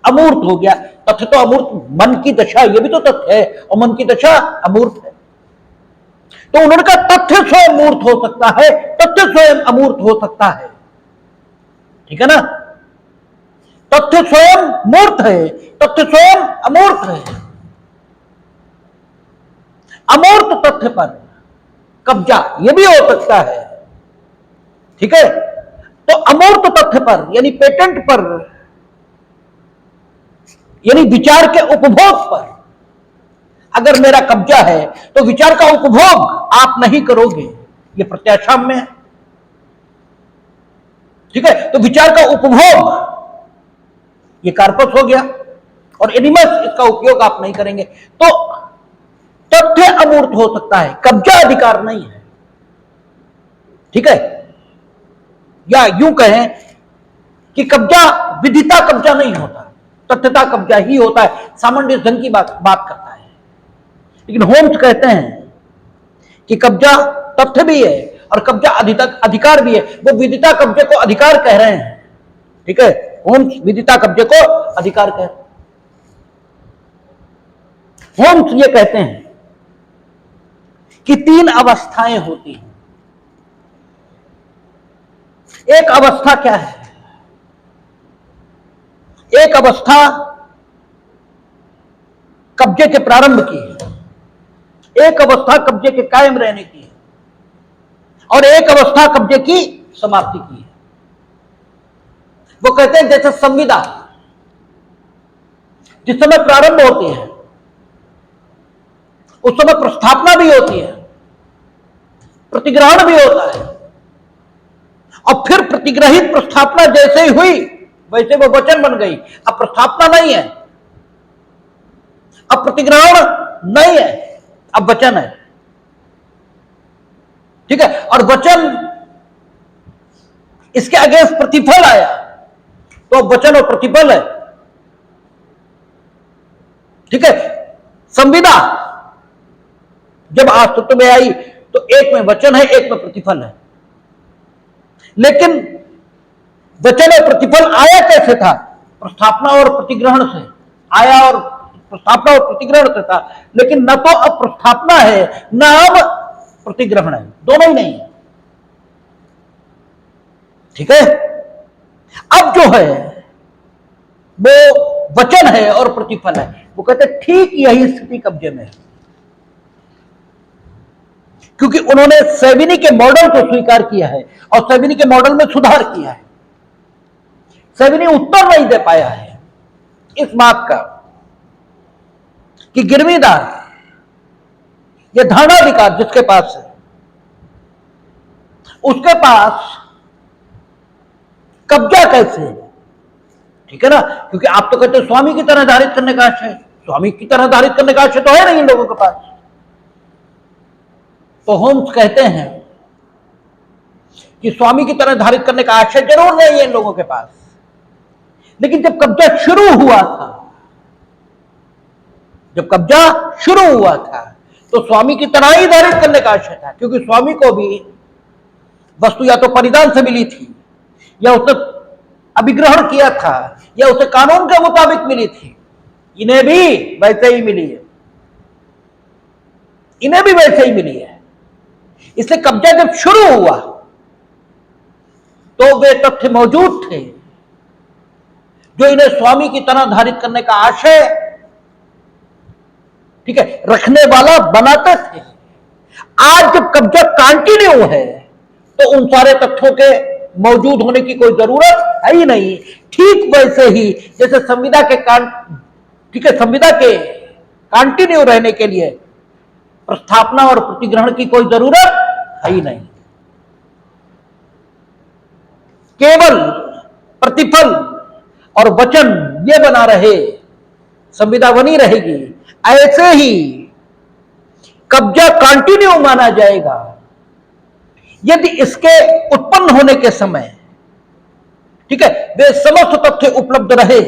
अमूर्त हो गया। तथ्य तो अमूर्त, मन की दशा ये भी तो तथ्य है, और मन की दशा अमूर्त है। तो उन्होंने कहा तथ्य स्वयं मूर्त हो सकता है, तथ्य स्वयं अमूर्त हो सकता है, ठीक है ना? तथ्य स्वयं मूर्त है, तथ्य स्वयं अमूर्त है। अमूर्त तथ्य पर कब्जा ये भी हो सकता है, ठीक है? तो अमूर्त तथ्य पर यानी पेटेंट पर, यानी विचार के उपभोग पर अगर मेरा कब्जा है तो विचार का उपभोग आप नहीं करोगे, ये प्रत्याशाम्य है, ठीक है? तो विचार का उपभोग ये कार्पस हो गया, और एनिमस इसका उपयोग आप नहीं करेंगे। तो तथ्य अमूर्त हो सकता है, कब्जा अधिकार नहीं है, ठीक है? या यूं कहें कि कब्जा विदिता कब्जा नहीं होता, तथ्यता कब्जा ही होता है। सामान्य ढंग की बात करता है, लेकिन होम्स कहते हैं कि कब्जा तथ्य भी है और कब्जा अधिकार भी है। वो विदिता कब्जे को अधिकार कह रहे हैं, ठीक है? होम्स विदिता कब्जे को अधिकार कह रहे हैं। होम्स ये कहते हैं कि तीन अवस्थाएं होती हैं। एक अवस्था क्या है? एक अवस्था कब्जे के प्रारंभ की है, एक अवस्था कब्जे के कायम रहने की है, और एक अवस्था कब्जे की समाप्ति की है। वो कहते हैं जैसे संविदा जिस समय प्रारंभ होती है उस समय प्रस्थापना भी होती है, प्रतिग्रहण भी होता है, और फिर प्रतिग्रहित प्रस्थापना जैसे ही हुई वैसे वो वचन बन गई। अब प्रस्थापना नहीं है, अब प्रतिग्रहण नहीं है, अब वचन है, ठीक है? और वचन इसके अगेंस्ट प्रतिफल आया, तो वचन और प्रतिफल है, ठीक है? संविदा जब अस्तित्व में आई तो एक में वचन है, एक में प्रतिफल है, लेकिन वचन और प्रतिफल आया कैसे था? प्रस्थापना और प्रतिग्रहण से आया, और प्रस्थापना और प्रतिग्रहण से था। लेकिन न तो अब प्रस्थापना है न अब प्रतिग्रहण है, दोनों ही नहीं है, ठीक है? अब जो है वो वचन है और प्रतिफल है। वो कहते ठीक यही स्थिति कब्जे में है, क्योंकि उन्होंने सेविनी के मॉडल को स्वीकार किया है और सेविनी के मॉडल में सुधार किया है। सेविनी उत्तर नहीं दे पाया है इस बात का कि गिरवीदार ये धारणाधिकार जिसके पास है उसके पास कब्जा कैसे है, ठीक है ना। क्योंकि आप तो कहते हो स्वामी की तरह धारित करने का आशय, स्वामी की तरह धारित करने का आशय तो है नहीं इन लोगों के पास। तो होम्स कहते हैं कि स्वामी की तरह धारित करने का आशय जरूर नहीं है इन लोगों के पास, लेकिन जब कब्जा शुरू हुआ था, जब कब्जा शुरू हुआ था तो स्वामी की तरह ही धारित करने का आशय था, क्योंकि स्वामी को भी वस्तु या तो परिधान से मिली थी, या उसे अभिग्रहण किया था, या उसे कानून के मुताबिक मिली थी। इन्हें भी वैसे ही मिली है, इन्हें भी वैसे ही मिली है। इसलिए कब्जा जब शुरू हुआ तो वे तथ्य मौजूद थे जो इन्हें स्वामी की तरह धारित करने का आशय, ठीक है, रखने वाला बनाते थे। आज जब कब्जा कंटिन्यू है तो उन सारे तथ्यों के मौजूद होने की कोई जरूरत है ही नहीं। ठीक वैसे ही जैसे संविदा के ठीक है, संविदा के कंटिन्यू रहने के लिए प्रस्थापना और प्रतिग्रहण की कोई जरूरत है ही नहीं। केवल प्रतिफल और वचन ये बना रहे, संविदा बनी रहेगी। ऐसे ही कब्जा कंटिन्यू माना जाएगा यदि इसके उत्पन्न होने के समय, ठीक है, वे समस्त तथ्य उपलब्ध रहे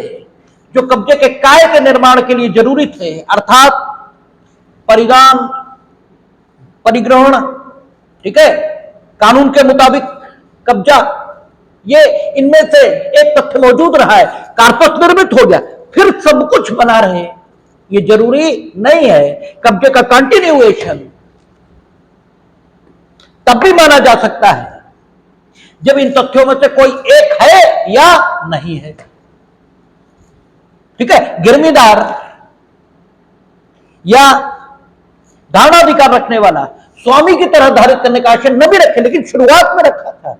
जो कब्जे के काय के निर्माण के लिए जरूरी थे, अर्थात परिधान, परिग्रहण, ठीक है, कानून के मुताबिक कब्जा, ये इनमें से एक तथ्य मौजूद रहा है, कार्पस निर्मित हो गया, फिर सब कुछ बना रहे, ये जरूरी नहीं है। कब्जे का कंटिन्यूएशन तब भी माना जा सकता है जब इन तथ्यों में से कोई एक है या नहीं है, ठीक है। गिरमीदार या धारणाधिकार रखने वाला स्वामी की तरह धारित करने का आशय न भी रखे, लेकिन शुरुआत में रखा था।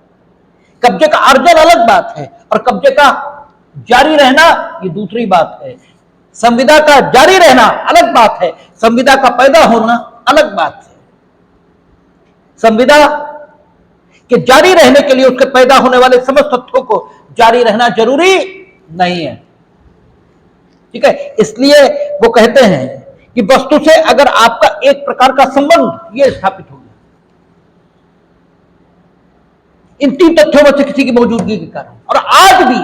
कब्जे का अर्जन अलग बात है और कब्जे का जारी रहना ये दूसरी बात है। संविदा का जारी रहना अलग बात है, संविदा का पैदा होना अलग बात है। संविदा के जारी रहने के लिए उसके पैदा होने वाले समस्त तथ्यों को जारी रहना जरूरी नहीं है, ठीक है। इसलिए वो कहते हैं कि वस्तु से अगर आपका एक प्रकार का संबंध ये स्थापित हो गया इन तीन तथ्यों में से किसी की मौजूदगी के कारण, और आज भी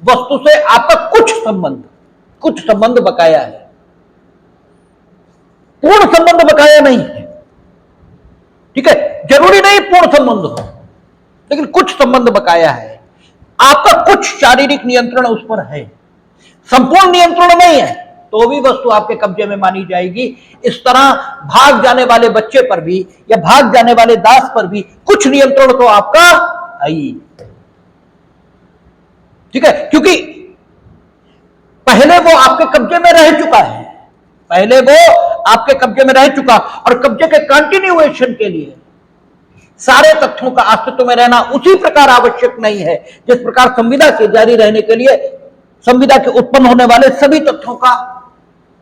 वस्तु से आपका कुछ संबंध बकाया है, पूर्ण संबंध बकाया नहीं है, ठीक है। जरूरी नहीं पूर्ण संबंध हो, लेकिन कुछ संबंध बकाया है। आपका कुछ शारीरिक नियंत्रण उस पर है, संपूर्ण नियंत्रण नहीं है तो भी वस्तु आपके कब्जे में मानी जाएगी। इस तरह भाग जाने वाले बच्चे पर भी या भाग जाने वाले दास पर भी कुछ नियंत्रण तो आपका है ही, ठीक है, क्योंकि पहले वो आपके कब्जे में रह चुका है, पहले वो आपके कब्जे में रह चुका, और कब्जे के कंटिन्यूएशन के लिए सारे तथ्यों का अस्तित्व में रहना उसी प्रकार आवश्यक नहीं है जिस प्रकार संविदा के जारी रहने के लिए संविदा के उत्पन्न होने वाले सभी तथ्यों का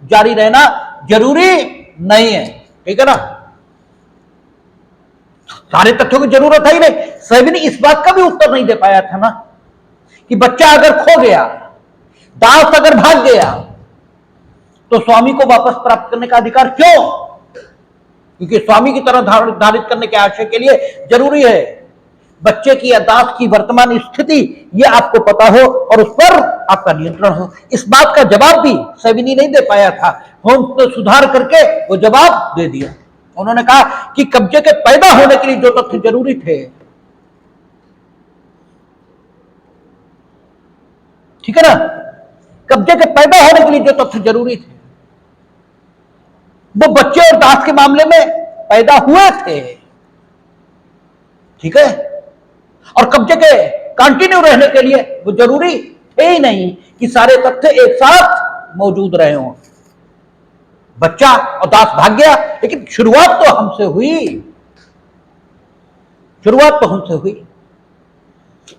जारी रहना जरूरी नहीं है, ठीक है ना। सारे तथ्यों की जरूरत है ही नहीं। सेविनी इस बात का भी उत्तर नहीं दे पाया था ना कि बच्चा अगर खो गया, दास अगर भाग गया तो स्वामी को वापस प्राप्त करने का अधिकार क्यों? क्योंकि स्वामी की तरह धारित करने के आशय के लिए जरूरी है बच्चे की या दास की वर्तमान स्थिति ये आपको पता हो और उस पर आपका नियंत्रण हो। इस बात का जवाब भी सेविनी नहीं दे पाया था, होम्स ने सुधार करके वो जवाब दे दिया। उन्होंने कहा कि कब्जे के पैदा होने के लिए जो तथ्य जरूरी थे, ठीक है ना, कब्जे के पैदा होने के लिए जो तथ्य जरूरी थे वो बच्चे और दास के मामले में पैदा हुए थे, ठीक है, और कब्जे के कंटिन्यू रहने के लिए वो जरूरी थे ही नहीं, कि सारे तथ्य एक साथ मौजूद रहे हों। बच्चा और दास भाग गया, लेकिन शुरुआत तो हमसे हुई।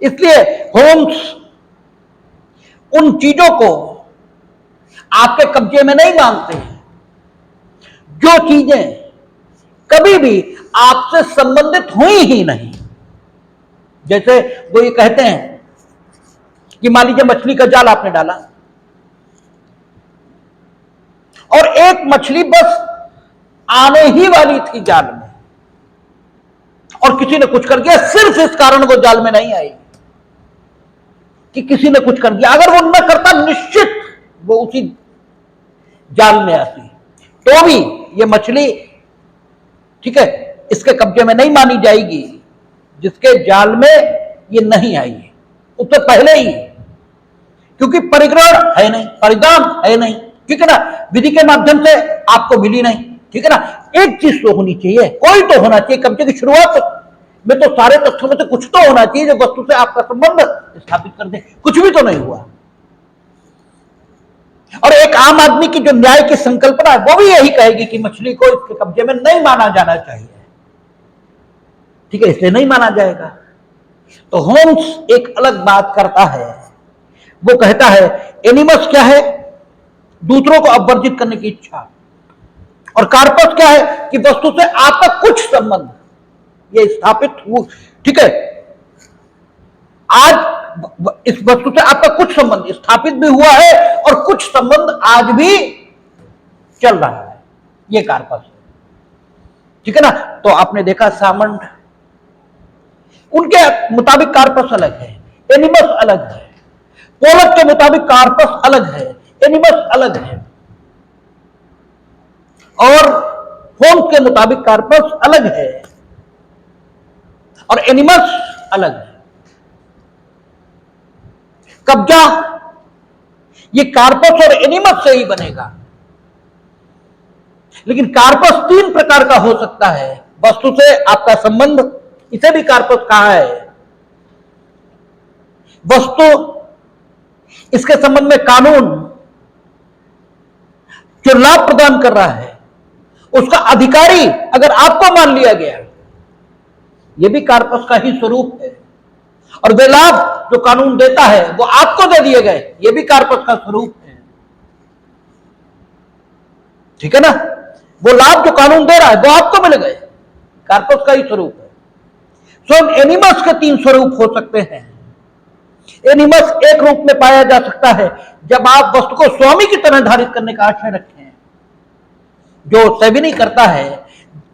इसलिए होम्स उन चीजों को आपके कब्जे में नहीं मांगते हैं जो चीजें कभी भी आपसे संबंधित हुई ही नहीं। जैसे वो ये कहते हैं कि मान लीजिए मछली का जाल आपने डाला और एक मछली बस आने ही वाली थी जाल में, और किसी ने कुछ कर दिया, सिर्फ इस कारण वो जाल में नहीं आई कि किसी ने कुछ कर दिया। अगर वो न करता, निश्चित वो उसी जाल में आती। तो भी ये मछली, ठीक है, इसके कब्जे में नहीं मानी जाएगी जिसके जाल में ये नहीं आई है उससे पहले ही, क्योंकि परिग्रहण है नहीं, परिणाम है नहीं, ठीक है ना, विधि के माध्यम से आपको मिली नहीं, ठीक है ना। एक चीज तो होनी चाहिए, कोई तो होना चाहिए कब्जे की शुरुआत में, तो सारे तथ्यों में से कुछ तो होना चाहिए जो वस्तु से आपका संबंध स्थापित कर दे। कुछ भी तो नहीं हुआ। और एक आम आदमी की जो न्याय की संकल्पना है वो भी यही कहेगी कि मछली को इसके कब्जे में नहीं माना जाना चाहिए, ठीक है, इसलिए नहीं माना जाएगा। तो होम्स एक अलग बात करता है, वो कहता है एनिमस क्या है, दूसरों को अपवर्जित करने की इच्छा, और कार्पस क्या है कि वस्तु से आपका कुछ संबंध ये स्थापित हुआ, ठीक है, आज इस वस्तु से आपका कुछ संबंध स्थापित भी हुआ है और कुछ संबंध आज भी चल रहा है, ये कार्पस है, ठीक है ना। तो आपने देखा सामंड, उनके मुताबिक कार्पस अलग है, एनिमस अलग है। पोलक के मुताबिक कार्पस अलग है, एनिमस अलग है, और होम्स के मुताबिक कार्पस अलग है और एनिमस अलग है। कब्जा ये कार्पस और एनिमस से ही बनेगा, लेकिन कार्पस 3 प्रकार का हो सकता है। वस्तु से आपका संबंध, इसे भी कार्पस कहा है। वस्तु, इसके संबंध में कानून जो लाभ प्रदान कर रहा है उसका अधिकारी अगर आपको मान लिया गया, यह भी कार्पस का ही स्वरूप है। और वे लाभ जो कानून देता है वो आपको दे दिए गए, यह भी कार्पस का स्वरूप है, ठीक है ना। वो लाभ जो कानून दे रहा है वो आपको मिल गए, कार्पस का ही स्वरूप है। सो एनिमस के 3 स्वरूप हो सकते हैं। एनिमस एक रूप में पाया जा सकता है जब आप वस्तु को स्वामी की तरह धारित करने का आशय रखें, जो सेवी नहीं करता है।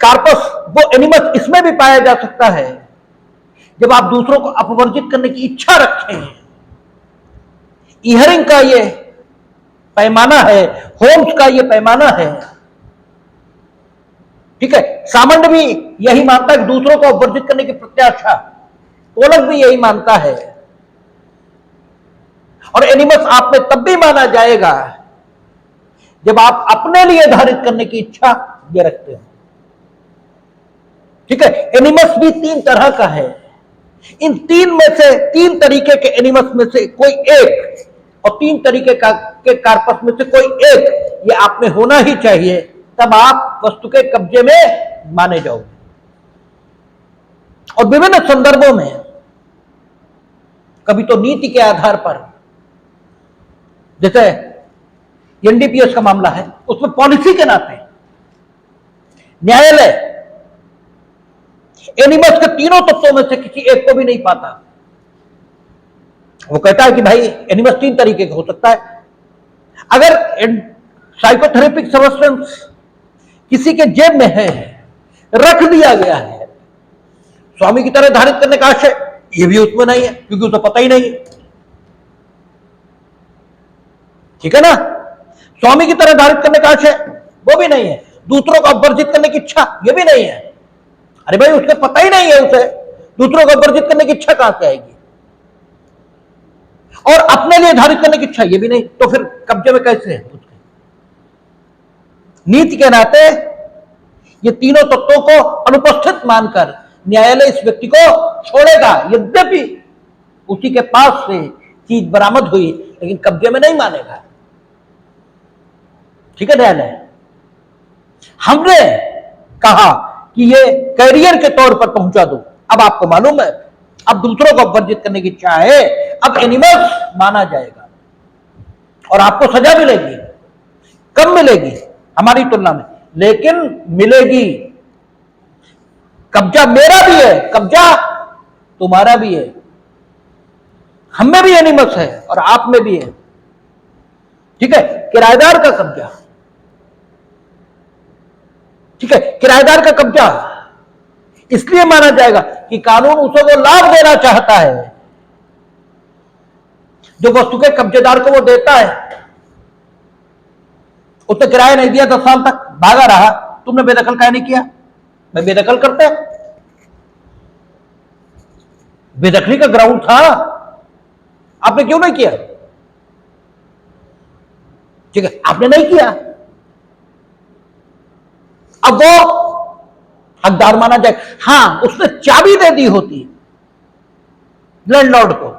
कार्पस वो एनिमस इसमें भी पाया जा सकता है जब आप दूसरों को अपवर्जित करने की इच्छा रखें। इहरिंग का ये पैमाना है, होम्स का ये पैमाना है, ठीक है। सामंड भी यही मानता है कि दूसरों को अपवर्जित करने की प्रत्याशा, पोलक भी यही मानता है। और एनिमस आप में तब भी माना जाएगा जब आप अपने लिए धारित करने की इच्छा ये रखते हो, ठीक है। एनिमस भी 3 तरह का है। इन 3 में से, 3 तरीके के एनिमस में से कोई एक, और 3 तरीके के कार्पस में से कोई एक ये आप में होना ही चाहिए, तब आप वस्तु के कब्जे में माने जाओगे। और विभिन्न संदर्भों में, कभी तो नीति के आधार पर, जैसे एनडीपीएस का मामला है, उसमें पॉलिसी के नाते न्यायालय एनिमस के 3 तत्वों में से किसी एक को भी नहीं पाता। वो कहता है कि भाई एनिमस 3 तरीके का हो सकता है। अगर साइकोथेरेपिक सब्सटेंस किसी के जेब में है, रख दिया गया है, स्वामी की तरह धारित करने का आशय ये भी उसमें नहीं है, क्योंकि उसे पता ही नहीं है, ठीक है ना। स्वामी की तरह धारित करने का आशय वो भी नहीं है, दूसरों को अपवर्जित करने की इच्छा ये भी नहीं है। अरे भाई उसके पता ही नहीं है, उसे दूसरों को अपवर्जित करने की इच्छा कहां से आएगी, और अपने लिए धारित करने की इच्छा ये भी नहीं, तो फिर कब्जे में कैसे है उसके। नीति के नाते ये तीनों तत्वों को अनुपस्थित मानकर न्यायालय इस व्यक्ति को छोड़ेगा, यद्यपि उसी के पास से चीज बरामद हुई, लेकिन कब्जे में नहीं मानेगा। ठीक है, ध्यान है। हमने कहा कि ये कैरियर के तौर पर पहुंचा दो। अब आपको मालूम है, अब दूसरों को वर्जित करने की इच्छा है, अब एनिमल्स माना जाएगा और आपको सजा मिलेगी। कम मिलेगी हमारी तुलना में, लेकिन मिलेगी। कब्जा मेरा भी है, कब्जा तुम्हारा भी है। हम में भी एनिमल्स है और आप में भी है। ठीक है, किराएदार का कब्जा, ठीक है, किराएदार का कब्जा इसलिए माना जाएगा कि कानून उसे वो लाभ देना चाहता है जो वस्तु के कब्जेदार को वो देता है। उसने किराया नहीं दिया 10 साल तक, भागा रहा, तुमने बेदखल काहे नहीं किया? मैं बेदखल करते, बेदखली का ग्राउंड था, आपने क्यों नहीं किया? ठीक है, आपने नहीं किया, अब वो हकदार माना जाए। हां, उसने चाबी दे दी होती लैंडलॉर्ड को,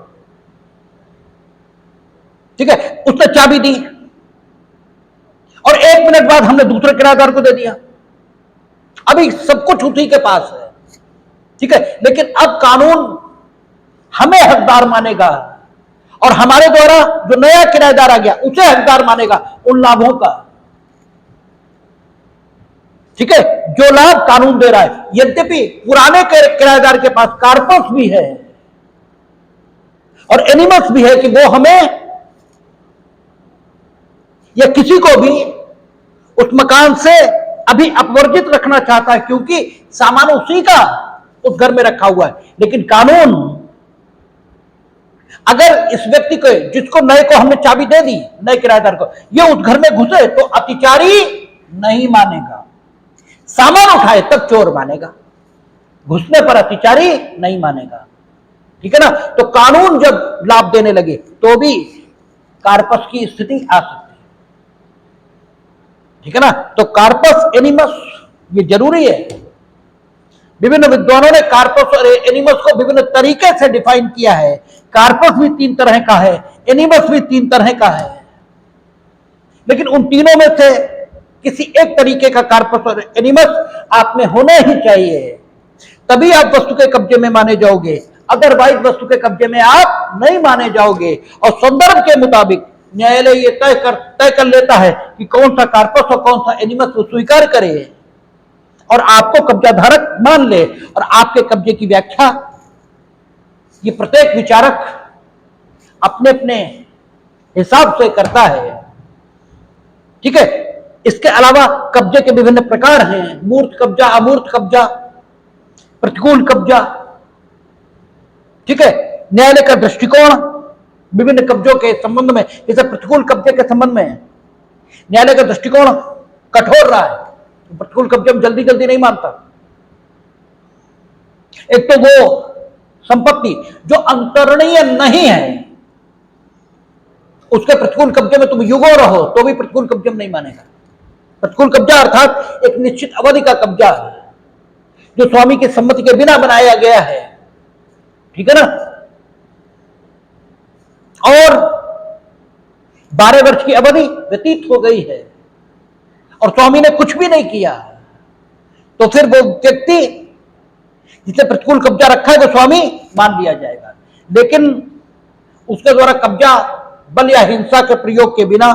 ठीक है, उसने चाबी दी और 1 मिनट बाद हमने दूसरे किराएदार को दे दिया। अभी सब कुछ उसी के पास है, ठीक है, लेकिन अब कानून हमें हकदार मानेगा और हमारे द्वारा जो नया किराएदार आ गया उसे हकदार मानेगा उन लाभों का। ठीक है, जो लाभ कानून दे रहा है। यद्यपि पुराने किराएदार के पास कार्पस भी है और एनिमल्स भी है कि वो हमें या किसी को भी उस मकान से अभी अपवर्जित रखना चाहता है, क्योंकि सामान उसी का उस घर में रखा हुआ है। लेकिन कानून अगर इस व्यक्ति को, जिसको नए को हमने चाबी दे दी, नए किराएदार को, ये उस घर में घुसे तो अतिचारी नहीं मानेगा, सामान उठाए तब चोर मानेगा, घुसने पर अतिचारी नहीं मानेगा। ठीक है ना? तो कानून जब लाभ देने लगे तो भी कार्पस की स्थिति आ सकती है। ठीक है ना? तो कार्पस एनिमस ये जरूरी है। विभिन्न विद्वानों ने कार्पस और एनिमस को विभिन्न तरीके से डिफाइन किया है। कार्पस भी 3 तरह का है, एनिमस भी 3 तरह का है, लेकिन उन तीनों में से किसी एक तरीके का कार्पस और एनिमस आप में होना ही चाहिए, तभी आप वस्तु के कब्जे में माने जाओगे। अदरवाइज वस्तु के कब्जे में आप नहीं माने जाओगे। और संदर्भ के मुताबिक न्यायालय ये तय कर लेता है कि कौन सा कार्पस और कौन सा एनिमस वो स्वीकार करे और आपको कब्जा धारक मान ले। और आपके कब्जे की व्याख्या ये प्रत्येक विचारक अपने अपने हिसाब से करता है। ठीक है, इसके अलावा कब्जे के विभिन्न प्रकार हैं, मूर्त कब्जा, अमूर्त कब्जा, प्रतिकूल कब्जा। ठीक है, न्यायालय का दृष्टिकोण विभिन्न कब्जों के संबंध में, जैसे प्रतिकूल कब्जे के संबंध में न्यायालय का दृष्टिकोण कठोर रहा है। प्रतिकूल कब्जे में जल्दी जल्दी नहीं मानता। एक तो वो संपत्ति जो अंतरणीय नहीं है, उसके प्रतिकूल कब्जे में तुम युगों रहो तो भी प्रतिकूल कब्जे में नहीं मानेगा। प्रतिकूल कब्जा अर्थात एक निश्चित अवधि का कब्जा जो स्वामी की सम्मति के बिना बनाया गया है। ठीक है ना? और 12 वर्ष की अवधि व्यतीत हो गई है और स्वामी ने कुछ भी नहीं किया, तो फिर वो व्यक्ति जिसे प्रतिकूल कब्जा रखा है वो स्वामी मान लिया जाएगा। लेकिन उसके द्वारा कब्जा बल या हिंसा के प्रयोग के बिना